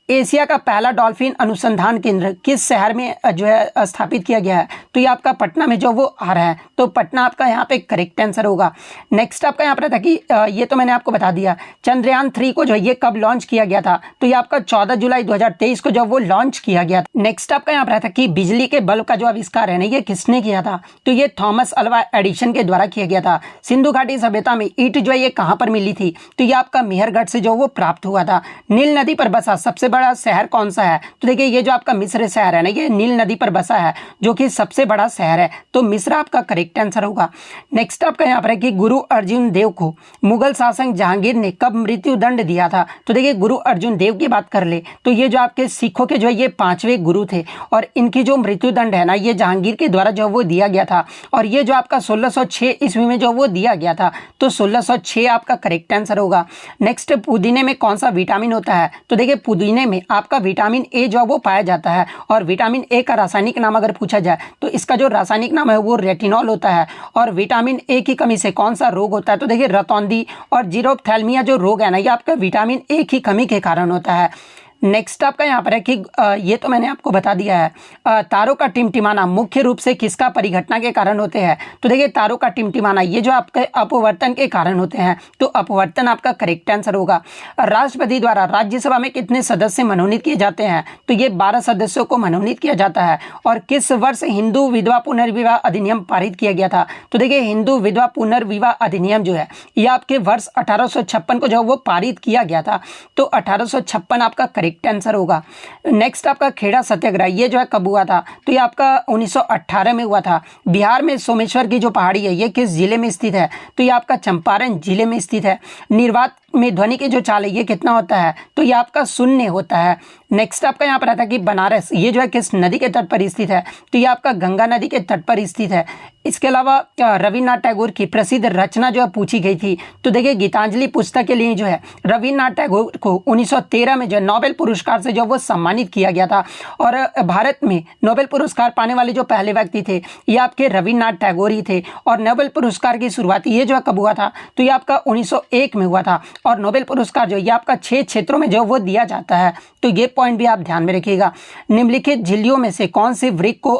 एशिया का पहला डॉल्फिन अनुसंधान केंद्र किस शहर में जो है स्थापित किया गया है तो ये आपका पटना में जो वो आ रहा है। तो पटना आपका यहाँ पे करेक्ट आंसर होगा। नेक्स्ट आपका यहाँ पर था कि ये तो मैंने आपको बता दिया। चंद्रयान 3 को जो है ये कब लॉन्च किया गया था तो ये आपका 14 जुलाई 2023 को जो वो लॉन्च किया गया था। नेक्स्ट आपका यहाँ पर था कि बिजली के बल्ब का जो आविष्कार है ना ये किसने किया था तो ये थॉमस अल्वा एडिसन के द्वारा किया गया था। सिंधु घाटी सभ्यता में ईंट जो है ये कहाँ पर मिली थी तो ये आपका मेहरगढ़ से जो वो प्राप्त हुआ था। नील नदी पर बसा सबसे बड़ा शहर कौन सा है तो देखिए ये जो आपका मिस्र शहर है ना ये नील नदी पर बसा है जो कि सबसे बड़ा शहर है। तो मिस्र आपका करेक्ट आंसर होगा। नेक्स्ट आपका यहाँ पर है कि गुरु अर्जुन देव को मुगल शासक जहांगीर ने कब मृत्यु दंड दिया था तो देखिए गुरु अर्जुन देव की बात कर ले तो ये जो आपके सिखों के जो है ये 5वें गुरु थे और इनकी जो मृत्यु दंड है ना ये जहांगीर के द्वारा जो वो दिया गया था। और ये जो आपका 1606 ईस्वी में जो वो दिया गया था। तो 1606 आपका करेक्ट आंसर होगा। नेक्स्ट पुदीने में कौन सा विटामिन होता है तो देखिए पुदीने में आपका विटामिन ए जो है वो पाया जाता है। और विटामिन ए का रासायनिक नाम अगर पूछा जाए तो इसका जो रासायनिक नाम है वो रेटिनॉल होता है। और विटामिन ए की कमी से कौन सा रोग होता है, तो देखिए रतौंधी और जीरोप्थैल्मिया जो रोग है ना, ये आपका विटामिन ए की कमी के कारण होता है। नेक्स्ट आपका यहाँ पर है कि ये तो मैंने आपको बता दिया है। तारों का टिमटिमाना मुख्य रूप से किसका परिघटना के कारण होते हैं, तो देखिए तारों का टिमटिमाना ये जो आपके अपवर्तन के कारण होते हैं, तो अपवर्तन आपका करेक्ट आंसर होगा। राष्ट्रपति द्वारा राज्यसभा में कितने सदस्य मनोनीत किए जाते हैं, तो ये 12 सदस्यों को मनोनीत किया जाता है। और किस वर्ष हिंदू विधवा पुनर्विवाह अधिनियम पारित किया गया था, तो देखिए हिंदू विधवा पुनर्विवाह अधिनियम जो है ये आपके वर्ष 1856 को जो वो पारित किया गया था, तो 1856 आपका करेक्ट आंसर होगा। नेक्स्ट आपका खेड़ा सत्याग्रह ये जो है कब हुआ था, तो ये आपका 1918 में हुआ था। बिहार में सोमेश्वर की जो पहाड़ी है ये किस जिले में स्थित है, तो ये आपका चंपारण जिले में स्थित है। निर्वात में ध्वनि की जो चाल है ये कितना होता है, तो ये आपका शून्य होता है। नेक्स्ट आपका यहाँ पर आता है कि बनारस ये जो है किस नदी के तट पर स्थित है, तो ये आपका गंगा नदी के तट पर स्थित है। इसके अलावा रविन्द्रनाथ टैगोर की प्रसिद्ध रचना जो है पूछी गई थी, तो देखिए गीतांजलि पुस्तक के लिए जो है रविन्द्रनाथ टैगोर को 1913 में जो है नोबेल पुरस्कार से जो वो सम्मानित किया गया था। और भारत में नोबेल पुरस्कार पाने वाले जो पहले व्यक्ति थे ये आपके रविन्द्रनाथ टैगोर ही थे। और नोबेल पुरस्कार की शुरुआत ये जो है कब हुआ था, तो ये आपका 1901 में हुआ था। और नोबेल पुरस्कार जो ये आपका 6 क्षेत्रों में जो वो दिया जाता है, तो ये पॉइंट भी आप ध्यान में रखिएगा। निम्नलिखित झिल्लियों में से कौन सी वृक्क को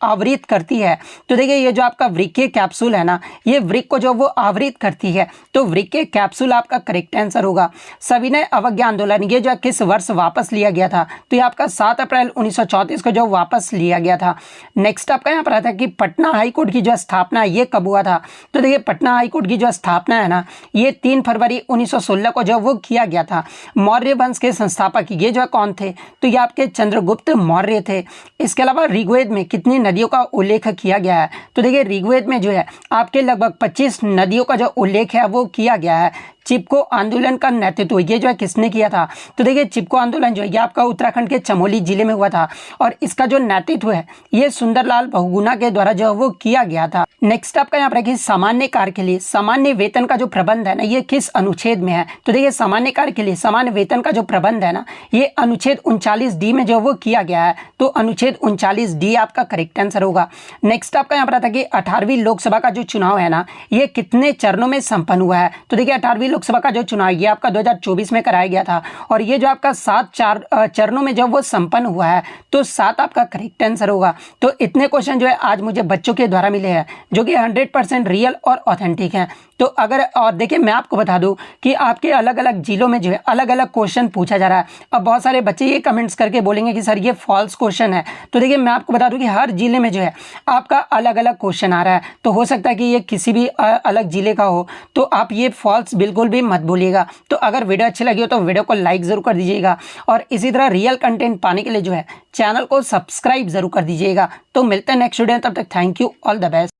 आवृत करती है, तो देखिए ये जो आपका वृक्कीय कैप्सूल है ना, ये वृक्क को जो वो आवृत करती है, तो वृक्कीय कैप्सूल आपका करेक्ट आंसर होगा। सविनय अवज्ञा आंदोलन ये जो किस वर्ष वापस लिया गया था, तो ये आपका 7 अप्रैल 1934 को जो वापस लिया गया था। नेक्स्ट आपका यहाँ पर आता है कि पटना हाईकोर्ट की जो स्थापना ये कब हुआ था, तो देखिए पटना हाईकोर्ट की जो स्थापना है ना ये 3 फरवरी 1916 को जो वो किया गया था। मौर्य वंश के संस्थापक ये जो कौन थे, तो ये आपके चंद्रगुप्त मौर्य थे। इसके अलावा ऋग्वेद में कितनी नदियों का उल्लेख किया गया है, तो देखिए ऋग्वेद में जो है आपके लगभग 25 नदियों का जो उल्लेख है वो किया गया है। चिपको आंदोलन का नेतृत्व ये जो है किसने किया था, तो देखिए चिपको आंदोलन जो है ये आपका उत्तराखंड के चमोली जिले में हुआ था। और इसका जो नेतृत्व है ये सुंदरलाल बहुगुणा के द्वारा जो है वो किया गया था। नेक्स्ट आपका यहाँ पर कि सामान्य कार्य के लिए सामान्य वेतन का जो प्रबंध है ना ये किस अनुच्छेद में है, तो देखिए सामान्य कार्य के लिए सामान्य वेतन का जो प्रबंध है ना ये अनुच्छेद 39D में जो वो किया गया है, तो अनुच्छेद 39D आपका करेक्ट आंसर होगा। नेक्स्ट आपका यहाँ पर आता है कि 18वीं लोकसभा का जो चुनाव है ना ये कितने चरणों में संपन्न हुआ है, तो देखिए 18वीं लोकसभा का जो चुनाव ये आपका 2024 में कराया गया था। और ये जो आपका 7 चरणों में जब वो संपन्न हुआ है, तो 7 आपका करेक्ट आंसर होगा। तो इतने क्वेश्चन जो है आज मुझे बच्चों के द्वारा मिले हैं जो कि 100% रियल और ऑथेंटिक हैं। तो अगर और देखिए मैं आपको बता दूं कि आपके अलग अलग जिलों में जो है अलग अलग क्वेश्चन पूछा जा रहा है। अब बहुत सारे बच्चे ये कमेंट्स करके बोलेंगे कि सर ये फॉल्स क्वेश्चन है, तो देखिए मैं आपको बता दूं कि हर जिले में जो है आपका अलग अलग क्वेश्चन आ रहा है। तो हो सकता है कि ये किसी भी अलग जिले का हो, तो आप ये फॉल्स बिल्कुल भी मत बोलिएगा। तो अगर वीडियो अच्छी लगी हो तो वीडियो को लाइक जरूर कर दीजिएगा और इसी तरह रियल कंटेंट पाने के लिए जो है चैनल को सब्सक्राइब जरूर कर दीजिएगा। तो मिलते हैं नेक्स्ट वीडियो, तब तक thank you, all the best.